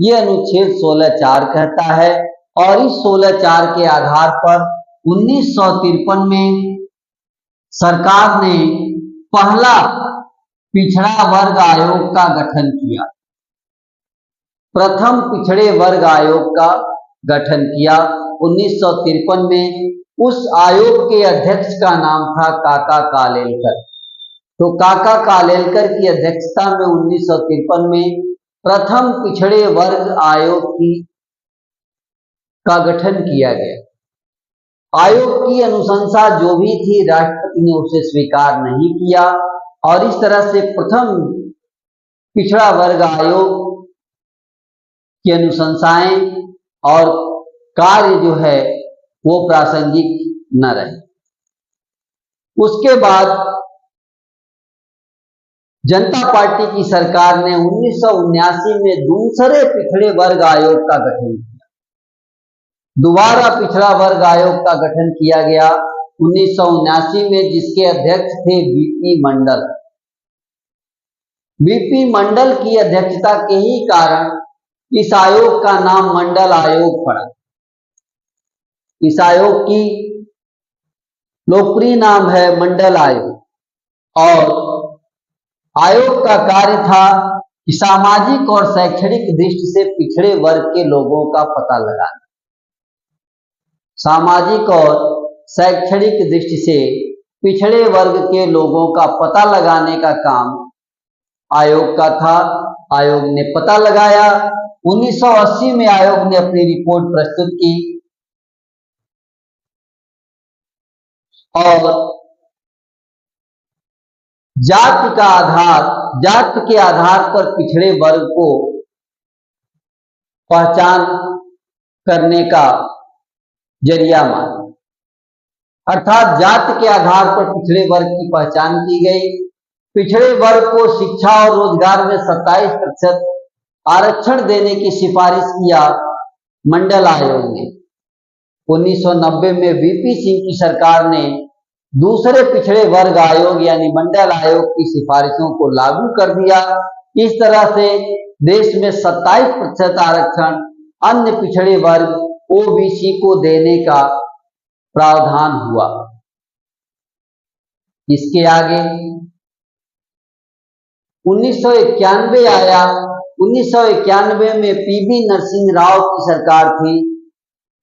ये अनुच्छेद 16(4) कहता है। और इस 16(4) के आधार पर 1953 में सरकार ने पहला पिछड़ा वर्ग आयोग का गठन किया। प्रथम पिछड़े वर्ग आयोग का गठन किया 1953 में। उस आयोग के अध्यक्ष का नाम था काका कालेलकर। तो काका कालेलकर की अध्यक्षता में 1953 में प्रथम पिछड़े वर्ग आयोग का गठन किया गया। आयोग की अनुशंसा जो भी थी राष्ट्रपति ने उसे स्वीकार नहीं किया और इस तरह से प्रथम पिछड़ा वर्ग आयोग की अनुशंसाएं और कार्य जो है वो प्रासंगिक न रहे। उसके बाद जनता पार्टी की सरकार ने 1979 में दूसरे पिछड़े वर्ग आयोग का गठन किया। दोबारा पिछड़ा वर्ग आयोग का गठन किया गया 1979 में, जिसके अध्यक्ष थे बीपी मंडल। बीपी मंडल की अध्यक्षता के ही कारण इस आयोग का नाम मंडल आयोग पड़ा। इस आयोग की लोकप्रिय नाम है मंडल आयोग और आयोग का कार्य था कि सामाजिक और शैक्षणिक दृष्टि से पिछड़े वर्ग के लोगों का पता लगाना। सामाजिक और शैक्षणिक दृष्टि से पिछड़े वर्ग के लोगों का पता लगाने का काम आयोग का था। आयोग ने पता लगाया। 1980 में आयोग ने अपनी रिपोर्ट प्रस्तुत की और जाति के आधार पर पिछड़े वर्ग को पहचान करने का जरिया माना, अर्थात जाति के आधार पर पिछड़े वर्ग की पहचान की गई। पिछड़े वर्ग को शिक्षा और रोजगार में 27% आरक्षण देने की सिफारिश किया मंडल आयोग ने। 1990 में वीपी सिंह की सरकार ने दूसरे पिछड़े वर्ग आयोग यानी मंडल आयोग की सिफारिशों को लागू कर दिया। इस तरह से देश में 27% आरक्षण अन्य पिछड़े वर्ग ओबीसी को देने का प्रावधान हुआ। इसके आगे 1991 आया। 1991 में पीवी नरसिंह राव की सरकार थी।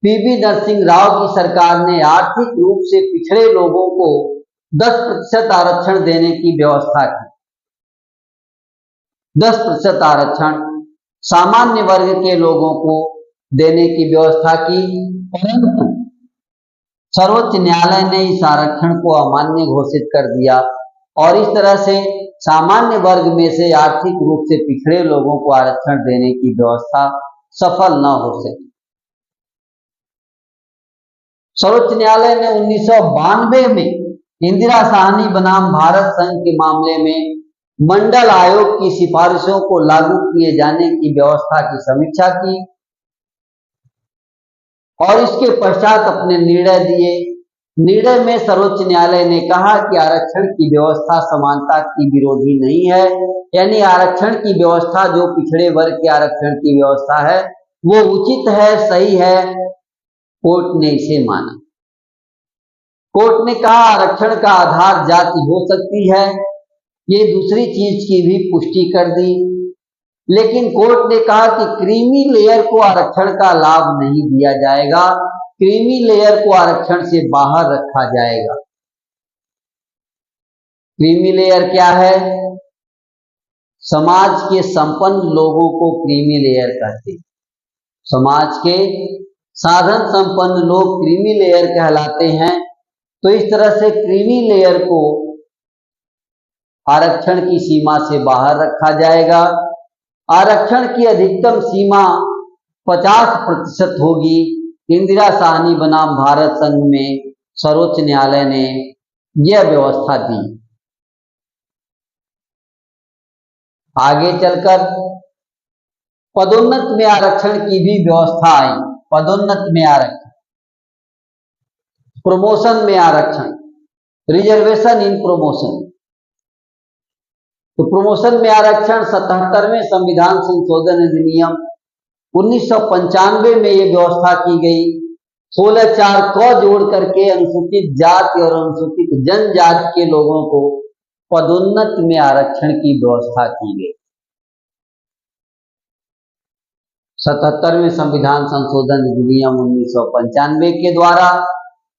पीवी नरसिंह राव की सरकार ने आर्थिक रूप से पिछड़े लोगों को 10% आरक्षण देने की व्यवस्था की। 10% आरक्षण सामान्य वर्ग के लोगों को देने की व्यवस्था की, परंतु सर्वोच्च न्यायालय ने इस आरक्षण को अमान्य घोषित कर दिया और इस तरह से सामान्य वर्ग में से आर्थिक रूप से पिछड़े लोगों को आरक्षण देने की व्यवस्था सफल न हो सकी। सर्वोच्च न्यायालय ने 1992 में इंदिरा साहनी बनाम भारत संघ के मामले में मंडल आयोग की सिफारिशों को लागू किए जाने की व्यवस्था की समीक्षा की और इसके पश्चात अपने निर्णय दिए। निर्णय में सर्वोच्च न्यायालय ने कहा कि आरक्षण की व्यवस्था समानता की विरोधी नहीं है, यानी आरक्षण की व्यवस्था जो पिछड़े वर्ग के आरक्षण की व्यवस्था है वो उचित है, सही है। कोर्ट ने इसे माना। कोर्ट ने कहा आरक्षण का आधार जाति हो सकती है, ये दूसरी चीज की भी पुष्टि कर दी, लेकिन कोर्ट ने कहा कि क्रीमी लेयर को आरक्षण का लाभ नहीं दिया जाएगा, क्रीमी लेयर को आरक्षण से बाहर रखा जाएगा। क्रीमी लेयर क्या है? समाज के संपन्न लोगों को क्रीमी लेयर कहते हैं। समाज के साधन संपन्न लोग क्रीमी लेयर कहलाते हैं। तो इस तरह से क्रीमी लेयर को आरक्षण की सीमा से बाहर रखा जाएगा। आरक्षण की अधिकतम सीमा 50% होगी। इंदिरा साहनी बनाम भारत संघ में सर्वोच्च न्यायालय ने यह व्यवस्था दी। आगे चलकर पदोन्नत में आरक्षण की भी व्यवस्था आई। पदोन्नत में आरक्षण, प्रमोशन में आरक्षण, रिजर्वेशन इन प्रमोशन। तो प्रमोशन में आरक्षण 77वें संविधान संशोधन अधिनियम 1995 में ये व्यवस्था की गई। 16(4) क जोड़ करके अनुसूचित जाति और अनुसूचित जनजाति के लोगों को पदोन्नत में आरक्षण की व्यवस्था की गई। 77वें संविधान संशोधन अधिनियम 1995 के द्वारा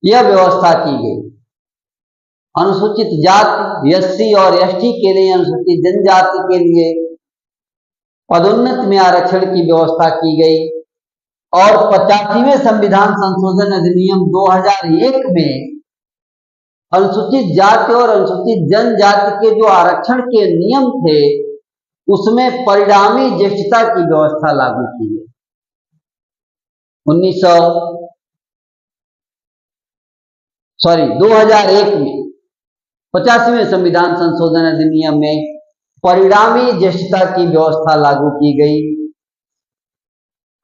यह व्यवस्था की गई। अनुसूचित जाति, एससी और एसटी के लिए, अनुसूचित जनजाति के लिए पदोन्नति में आरक्षण की व्यवस्था की गई और 85वें संविधान संशोधन अधिनियम 2001 में अनुसूचित जाति और अनुसूचित जनजाति के जो आरक्षण के नियम थे उसमें परिणामी ज्येष्ठता की व्यवस्था लागू की गई। 2001 में 85वें संविधान संशोधन अधिनियम में परिणामी ज्येष्ठता की व्यवस्था लागू की गई।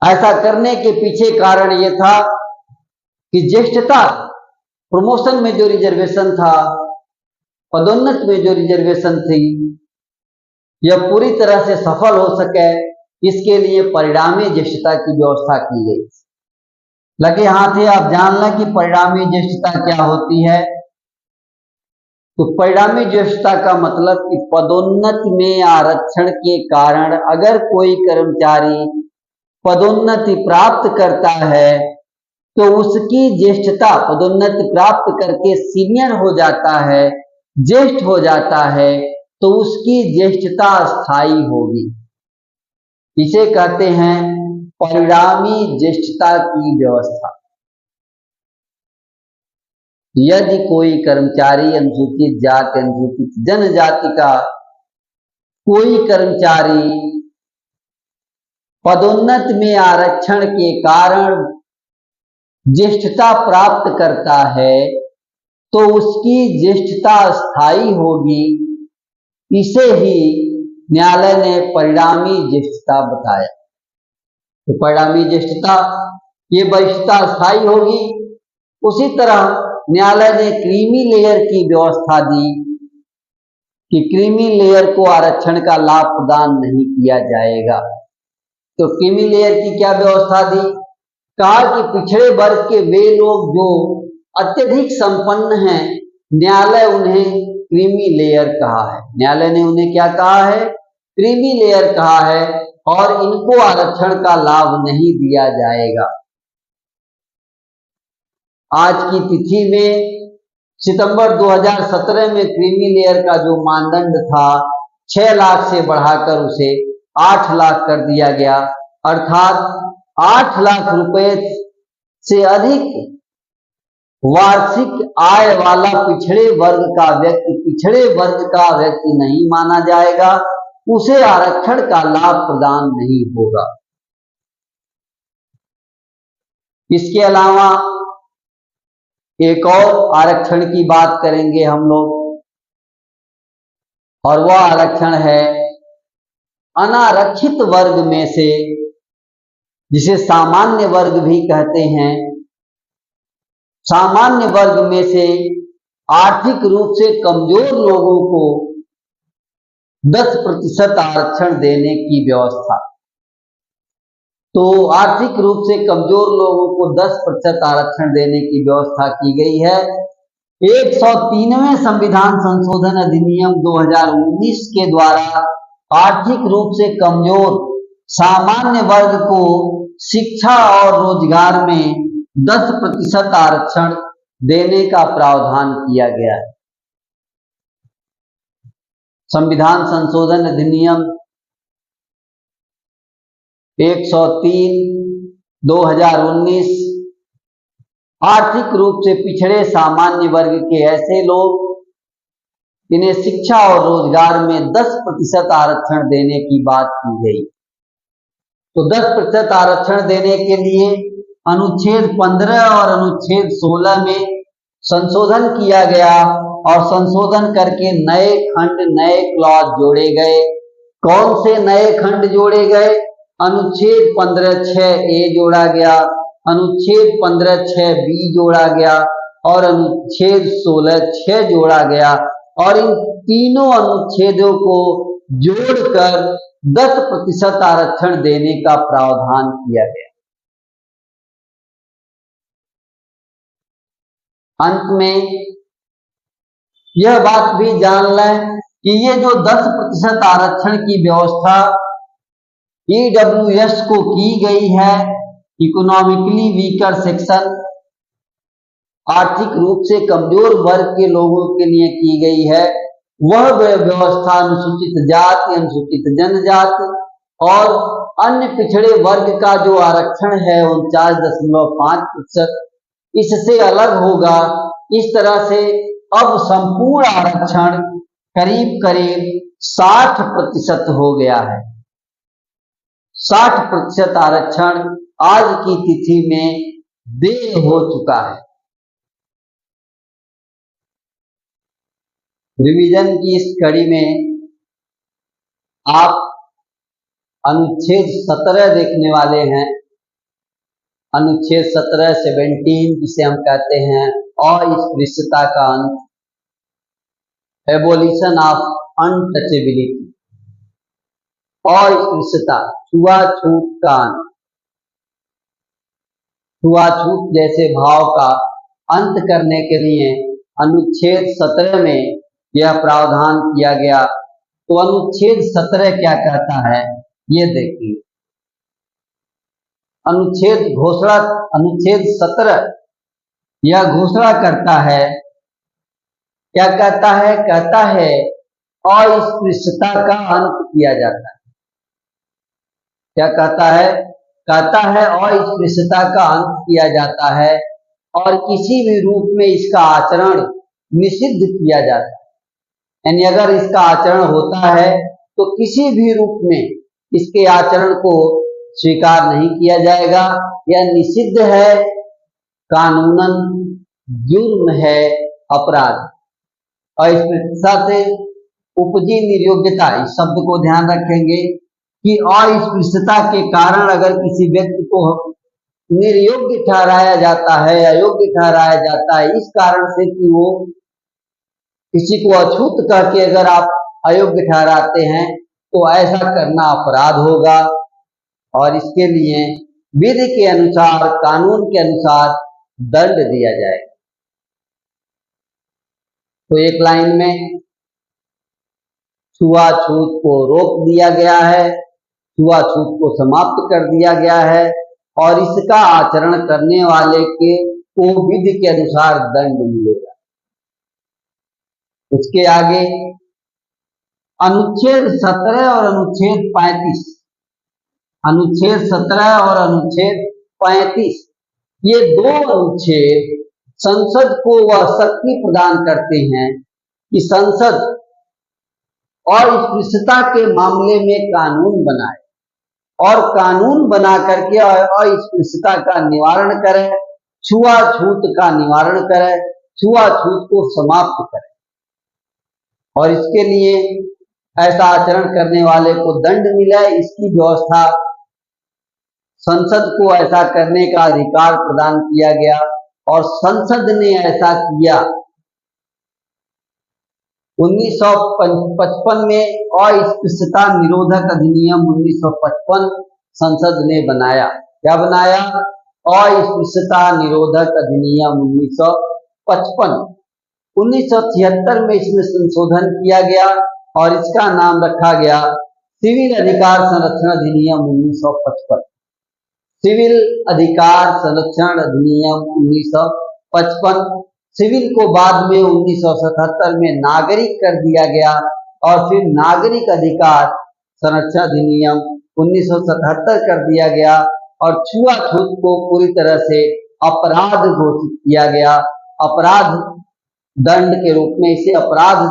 ऐसा करने के पीछे कारण यह था कि ज्येष्ठता, प्रमोशन में जो रिजर्वेशन था, पदोन्नति में जो रिजर्वेशन थी, यह पूरी तरह से सफल हो सके, इसके लिए परिणामी ज्येष्ठता की व्यवस्था की गई। लगे हाथ है आप जान लें कि परिणामी ज्येष्ठता क्या होती है। तो परिणामी ज्येष्ठता का मतलब कि पदोन्नति में आरक्षण के कारण अगर कोई कर्मचारी पदोन्नति प्राप्त करता है तो उसकी ज्येष्ठता, पदोन्नति प्राप्त करके सीनियर हो जाता है, ज्येष्ठ हो जाता है, तो उसकी ज्येष्ठता स्थायी होगी। इसे कहते हैं परिणामी ज्येष्ठता की व्यवस्था। यदि कोई कर्मचारी अनुसूचित जाति, अनुसूचित जनजाति का कोई कर्मचारी पदोन्नति में आरक्षण के कारण ज्येष्ठता प्राप्त करता है तो उसकी ज्येष्ठता स्थायी होगी। इसे ही न्यायालय ने परिणामी ज्येष्ठता बताया। तो परिणामी ज्येष्ठता, ये वरिष्ठता स्थायी होगी। उसी तरह न्यायालय ने क्रीमी लेयर की व्यवस्था दी कि क्रीमी लेयर को आरक्षण का लाभ प्रदान नहीं किया जाएगा। तो क्रीमी लेयर की क्या व्यवस्था दी? कहा कि पिछड़े वर्ग के वे लोग जो अत्यधिक संपन्न हैं, न्यायालय उन्हें क्रीमी लेयर कहा है। न्यायालय ने उन्हें क्या कहा है? क्रीमी लेयर कहा है और इनको आरक्षण का लाभ नहीं दिया जाएगा। आज की तिथि में सितंबर 2017 में क्रीमी लेयर का जो मानदंड था 6 लाख से बढ़ाकर उसे 8 लाख कर दिया गया, अर्थात 8 लाख रुपए से अधिक वार्षिक आय वाला पिछड़े वर्ग का व्यक्ति नहीं माना जाएगा, उसे आरक्षण का लाभ प्रदान नहीं होगा। इसके अलावा एक और आरक्षण की बात करेंगे हम लोग, और वह आरक्षण है अनारक्षित वर्ग में से, जिसे सामान्य वर्ग भी कहते हैं। सामान्य वर्ग में से आर्थिक रूप से कमजोर लोगों को 10% आरक्षण देने की व्यवस्था। तो आर्थिक रूप से कमजोर लोगों को 10% आरक्षण देने की व्यवस्था की गई है। 103वें संविधान संशोधन अधिनियम 2019 के द्वारा आर्थिक रूप से कमजोर सामान्य वर्ग को शिक्षा और रोजगार में 10% आरक्षण देने का प्रावधान किया गया है। संविधान संशोधन अधिनियम 103/2019 आर्थिक रूप से पिछड़े सामान्य वर्ग के ऐसे लोग, इन्हें शिक्षा और रोजगार में 10% आरक्षण देने की बात की गई। तो 10% आरक्षण देने के लिए अनुच्छेद 15 और अनुच्छेद 16 में संशोधन किया गया और संशोधन करके नए खंड, नए क्लॉज जोड़े गए। कौन से नए खंड जोड़े गए? अनुच्छेद 15(6)A जोड़ा गया, अनुच्छेद 15(6)B जोड़ा गया और अनुच्छेद 16(6) जोड़ा गया, और इन तीनों अनुच्छेदों को जोड़कर 10% आरक्षण देने का प्रावधान किया गया। अंत में यह बात भी जान लें कि ये जो 10% आरक्षण की व्यवस्था ईडब्ल्यूएस को की गई है इकोनॉमिकली वीकर सेक्शन, आर्थिक रूप से कमजोर वर्ग के लोगों के लिए की गई है। वह व्यवस्था अनुसूचित जाति, अनुसूचित जनजाति और अन्य पिछड़े वर्ग का जो आरक्षण है 49.5%, इससे अलग होगा। इस तरह से अब संपूर्ण आरक्षण करीब करीब 60% हो गया है। 60% आरक्षण आज की तिथि में देय हो चुका है। रिवीजन की इस कड़ी में आप अनुच्छेद 17 देखने वाले हैं। अनुच्छेद 17 जिसे हम कहते हैं अस्पृश्यता का अंत, एबोलिशन ऑफ अनटचेबिलिटी, अस्पृश्यता, छुआछूत का अंत, छुआछूत जैसे भाव का अंत करने के लिए अनुच्छेद 17 में यह प्रावधान किया गया। तो अनुच्छेद 17 क्या कहता है ये देखिए। अनुच्छेद 17 यह घोषणा करता है, क्या कहता है? कहता है अस्पृश्यता का अंत किया जाता है। क्या कहता है? कहता है अस्पृश्यता का अंत किया जाता है और किसी भी रूप में इसका आचरण निषिद्ध किया जाता है। यानी अगर इसका आचरण होता है तो किसी भी रूप में इसके आचरण को स्वीकार नहीं किया जाएगा। यह निषिद्ध है, कानूनन जुर्म है, अपराध। अस्पृश्यता से उपजी निर्योग्यता, इस शब्द को ध्यान रखेंगे कि अस्पृश्यता के कारण अगर किसी व्यक्ति को निर्योग्य ठहराया जाता है, अयोग्य ठहराया जाता है, इस कारण से कि वो किसी को अछूत करके अगर आप अयोग्य ठहराते हैं तो ऐसा करना अपराध होगा और इसके लिए विधि के अनुसार, कानून के अनुसार दंड दिया जाएगा। तो एक लाइन में छुआछूत को रोक दिया गया है, छुआछूत को समाप्त कर दिया गया है और इसका आचरण करने वाले को विधि के अनुसार दंड मिलेगा। उसके आगे अनुच्छेद 17 और अनुच्छेद 35, अनुच्छेद 17 और अनुच्छेद 35, ये दो अनुच्छेद संसद को वह शक्ति प्रदान करते हैं कि संसद अस्पृश्यता के मामले में कानून बनाए और कानून बना करके अस्पृश्यता का निवारण करे, छुआछूत का निवारण करे, छुआछूत को समाप्त करे और इसके लिए ऐसा आचरण करने वाले को दंड मिले, इसकी व्यवस्था संसद को ऐसा करने का अधिकार प्रदान किया गया और संसद ने ऐसा किया। 1955 में अस्पृश्यता निरोधक अधिनियम 1955 संसद ने बनाया। क्या बनाया? अस्पृश्यता निरोधक अधिनियम 1955। 1976 में इसमें संशोधन किया गया और इसका नाम रखा गया सिविल अधिकार संरक्षण अधिनियम 1955। सिविल अधिकार संरक्षण अधिनियम 1955। सिविल को बाद में 1977 में नागरिक कर दिया गया और फिर नागरिक अधिकार संरक्षण अधिनियम 1977 कर दिया गया और छुआछूत को पूरी तरह से अपराध घोषित किया गया। अपराध दंड के रूप में इसे अपराध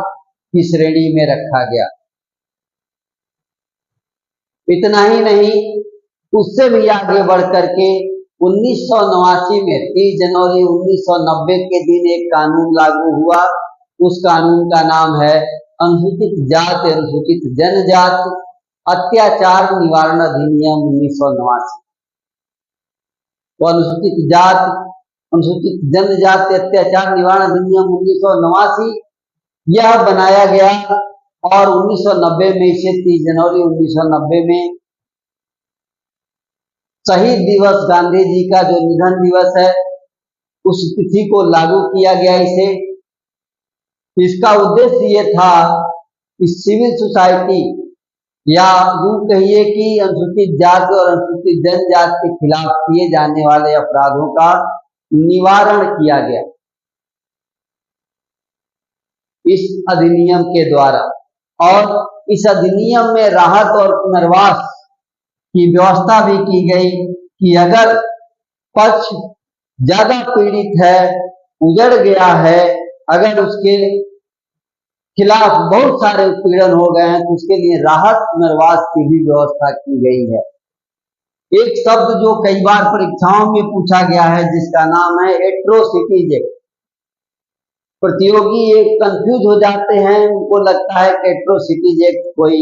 की श्रेणी में रखा गया। इतना ही नहीं, उससे भी आगे बढ़ करके 1989 में 30 जनवरी 1990 के दिन एक कानून लागू हुआ। उस कानून का नाम है अनुसूचित जाति, अनुसूचित जनजाति अत्याचार निवारण अधिनियम 1989। तो अनुसूचित जाति, अनुसूचित जनजाति अत्याचार निवारण अधिनियम 1989 यह बनाया गया और 1990 में इसे 30 जनवरी 1990 में शहीद दिवस, गांधी जी का जो निधन दिवस है, उस तिथि को लागू किया गया। इसे इसका उद्देश्य ये था कि सिविल सोसाइटी या यूं कहिए कि अनुसूचित जाति और अनुसूचित जनजाति के खिलाफ किए जाने वाले अपराधों का निवारण किया गया इस अधिनियम के द्वारा। और इस अधिनियम में राहत और पुनर्वास की व्यवस्था भी की गई कि अगर पक्ष ज्यादा पीड़ित है, उजड़ गया है, अगर उसके खिलाफ बहुत सारे उत्पीड़न हो गए हैं तो उसके लिए राहत पुनर्वास की भी व्यवस्था की गई है। एक शब्द जो कई बार परीक्षाओं में पूछा गया है जिसका नाम है एट्रोसिटीज एक्ट। प्रतियोगी एक कंफ्यूज हो जाते हैं, उनको लगता है कि एट्रोसिटीज एक्ट कोई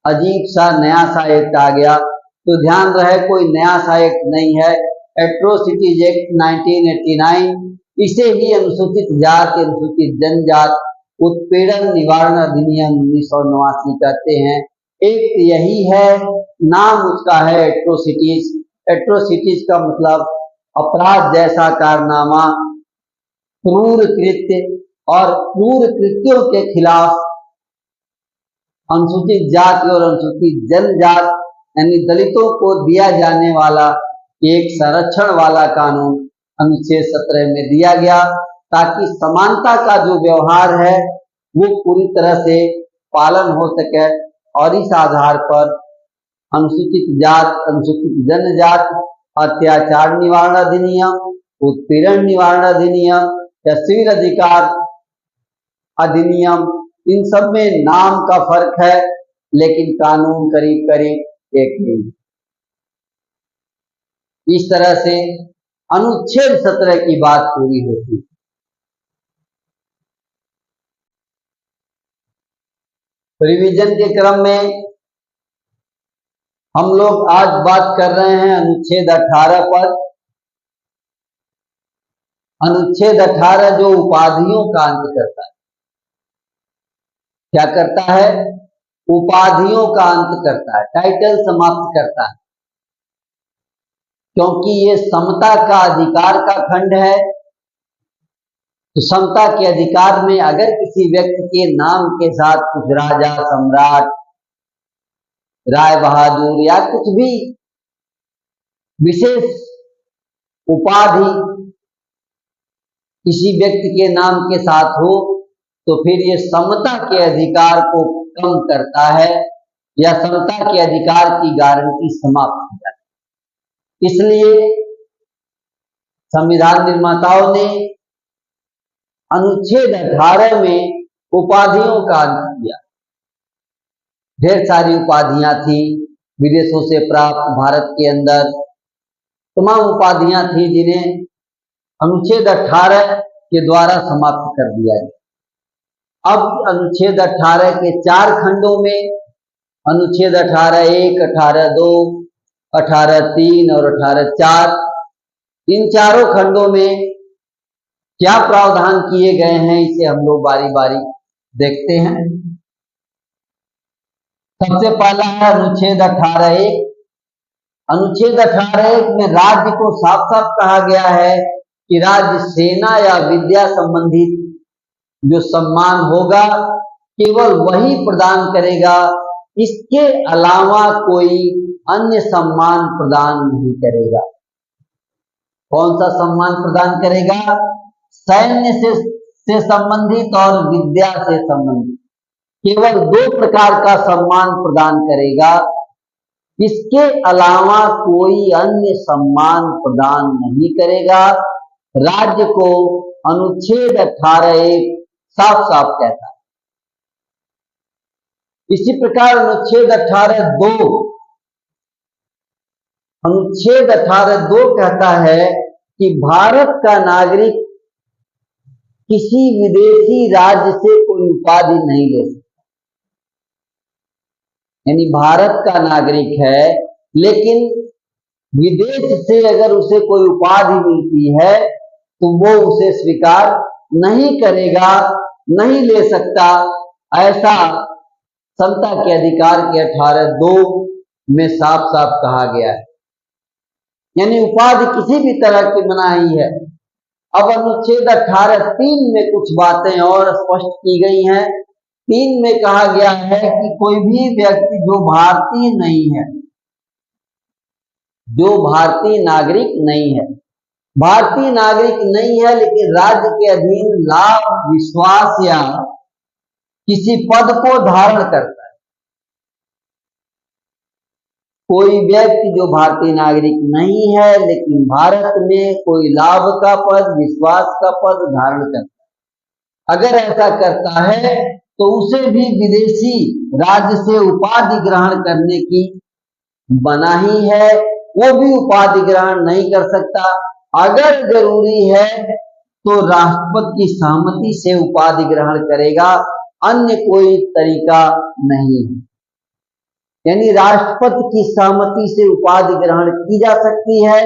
अजीब सा नया सा एक्ट आ गया, तो ध्यान रहे कोई नया सा एक्ट नहीं है। एट्रोसिटीज एक्ट 1989, इसे ही अनुसूचित जाति अनुसूचित जनजाति उत्पीड़न निवारण अधिनियम 1989 कहते हैं। एक यही है, नाम उसका है एट्रोसिटीज। एट्रोसिटीज का मतलब अपराध जैसा कारनामा, क्रूर कृत्य, और क्रूर कृत्यों के खिलाफ अनुसूचित जाति और अनुसूचित जनजाति यानी दलितों को दिया जाने वाला एक संरक्षण वाला कानून अनुच्छेद 17 में दिया गया, ताकि समानता का जो व्यवहार है वो पूरी तरह से पालन हो सके। और इस आधार पर अनुसूचित जाति अनुसूचित जनजाति अत्याचार निवारण अधिनियम, उत्पीड़न निवारण अधिनियम या सिविल अधिकार अधिनियम, इन सब में नाम का फर्क है लेकिन कानून करीब करीब एक ही। इस तरह से अनुच्छेद 17 की बात पूरी होती है। रिवीजन के क्रम में हम लोग आज बात कर रहे हैं अनुच्छेद 18 पर। अनुच्छेद 18 जो उपाधियों का अंत करता है, क्या करता है? उपाधियों का अंत करता है, टाइटल समाप्त करता है, क्योंकि ये समता का अधिकार का खंड है। तो समता के अधिकार में अगर किसी व्यक्ति के नाम के साथ कुछ राजा, सम्राट, राय बहादुर या कुछ भी विशेष उपाधि किसी व्यक्ति के नाम के साथ हो तो फिर ये समता के अधिकार को कम करता है या समता के अधिकार की गारंटी समाप्त हो जाती है। इसलिए संविधान निर्माताओं ने अनुच्छेद 18 में उपाधियों का अंत किया। ढेर सारी उपाधियां थी, विदेशों से प्राप्त, भारत के अंदर तमाम उपाधियां थी जिन्हें अनुच्छेद 18 के द्वारा समाप्त कर दिया गया। अब अनुच्छेद 18 के 4 खंडों में, अनुच्छेद 18(1), 18(2), 18(3) और 18(4), इन चारों खंडों में क्या प्रावधान किए गए हैं इसे हम लोग बारी बारी देखते हैं। सबसे पहला है अनुच्छेद 18(1). अनुच्छेद 18(1) में राज्य को साफ साफ कहा गया है कि राज्य सेना या विद्या संबंधित जो सम्मान होगा केवल वही प्रदान करेगा, इसके अलावा कोई अन्य सम्मान प्रदान नहीं करेगा। कौन सा सम्मान प्रदान करेगा? सैन्य से संबंधित और विद्या से संबंधित केवल 2 प्रकार का सम्मान प्रदान करेगा, इसके अलावा कोई अन्य सम्मान प्रदान नहीं करेगा। राज्य को अनुच्छेद 18(1) साफ साफ कहता है। इसी प्रकार अनुच्छेद 18(2) कहता है कि भारत का नागरिक किसी विदेशी राज्य से कोई उपाधि नहीं ले सकता। यानी भारत का नागरिक है लेकिन विदेश से अगर उसे कोई उपाधि मिलती है तो वो उसे स्वीकार नहीं करेगा, नहीं ले सकता। ऐसा समता के अधिकार के 18(2) में साफ साफ कहा गया है। यानी उपाधि किसी भी तरह की मनाही है। अब अनुच्छेद 18(3) में कुछ बातें और स्पष्ट की गई हैं। 3 में कहा गया है कि कोई भी व्यक्ति जो भारतीय नहीं है, जो भारतीय नागरिक नहीं है, भारतीय नागरिक नहीं है लेकिन राज्य के अधीन लाभ, विश्वास या किसी पद को धारण करता है। कोई व्यक्ति जो भारतीय नागरिक नहीं है लेकिन भारत में कोई लाभ का पद, विश्वास का पद धारण करता है, अगर ऐसा करता है तो उसे भी विदेशी राज्य से उपाधि ग्रहण करने की मनाही है। वो भी उपाधि ग्रहण नहीं कर सकता। अगर जरूरी है तो राष्ट्रपति की सहमति से उपाधि ग्रहण करेगा, अन्य कोई तरीका नहीं है। यानी राष्ट्रपति की सहमति से उपाधि ग्रहण की जा सकती है,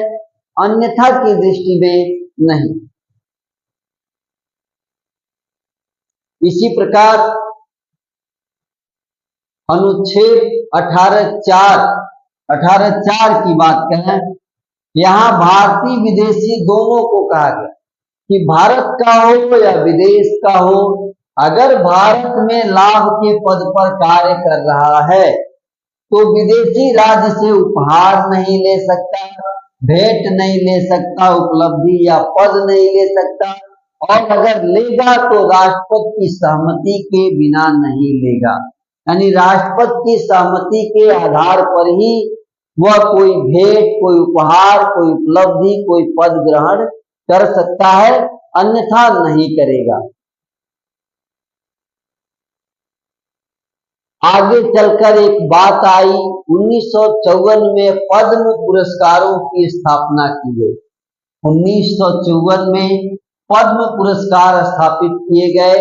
अन्यथा की दृष्टि में नहीं। इसी प्रकार अनुच्छेद 18(4) की बात करें, यहाँ भारतीय विदेशी दोनों को कहा गया कि भारत का हो या विदेश का हो, अगर भारत में लाभ के पद पर कार्य कर रहा है तो विदेशी राज्य से उपहार नहीं ले सकता, भेंट नहीं ले सकता, उपलब्धि या पद नहीं ले सकता, और अगर लेगा तो राष्ट्रपति की सहमति के बिना नहीं लेगा। यानी राष्ट्रपति की सहमति के आधार पर ही वह कोई भेंट, कोई उपहार, कोई उपलब्धि, कोई पद ग्रहण कर सकता है, अन्यथा नहीं करेगा। आगे चलकर एक बात आई, 1954 में पद्म पुरस्कारों की स्थापना की गई। 1954 में पद्म पुरस्कार स्थापित किए गए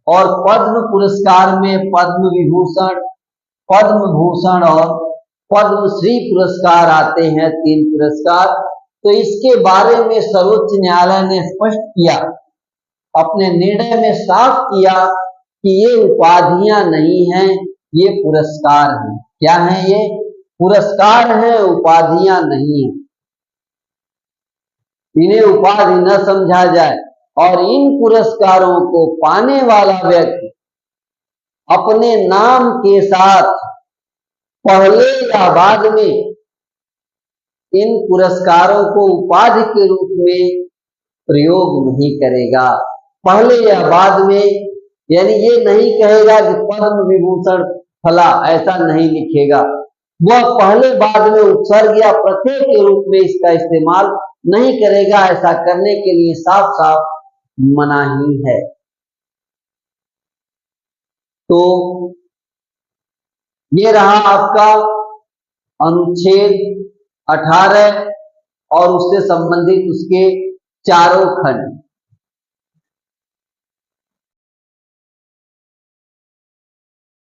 और पद्म पुरस्कार में पद्म विभूषण, पद्म भूषण और पद्मश्री पुरस्कार आते हैं, 3 पुरस्कार। तो इसके बारे में सर्वोच्च न्यायालय ने स्पष्ट किया, अपने निर्णय में साफ किया कि ये उपाधियां नहीं हैं, ये पुरस्कार हैं। क्या हैं ये? पुरस्कार हैं, उपाधियां नहीं है। इन्हें उपाधि न समझा जाए और इन पुरस्कारों को पाने वाला व्यक्ति अपने नाम के साथ पहले या बाद में इन पुरस्कारों को उपाधि के रूप में प्रयोग नहीं करेगा। पहले या बाद में, यानी ये नहीं कहेगा कि पद्म विभूषण फला, ऐसा नहीं लिखेगा। वह पहले बाद में उपसर्ग या प्रत्यय के रूप में इसका इस्तेमाल नहीं करेगा। ऐसा करने के लिए साफ साफ मनाही है। तो ये रहा आपका अनुच्छेद 18 और उससे संबंधित उसके चारों खंड।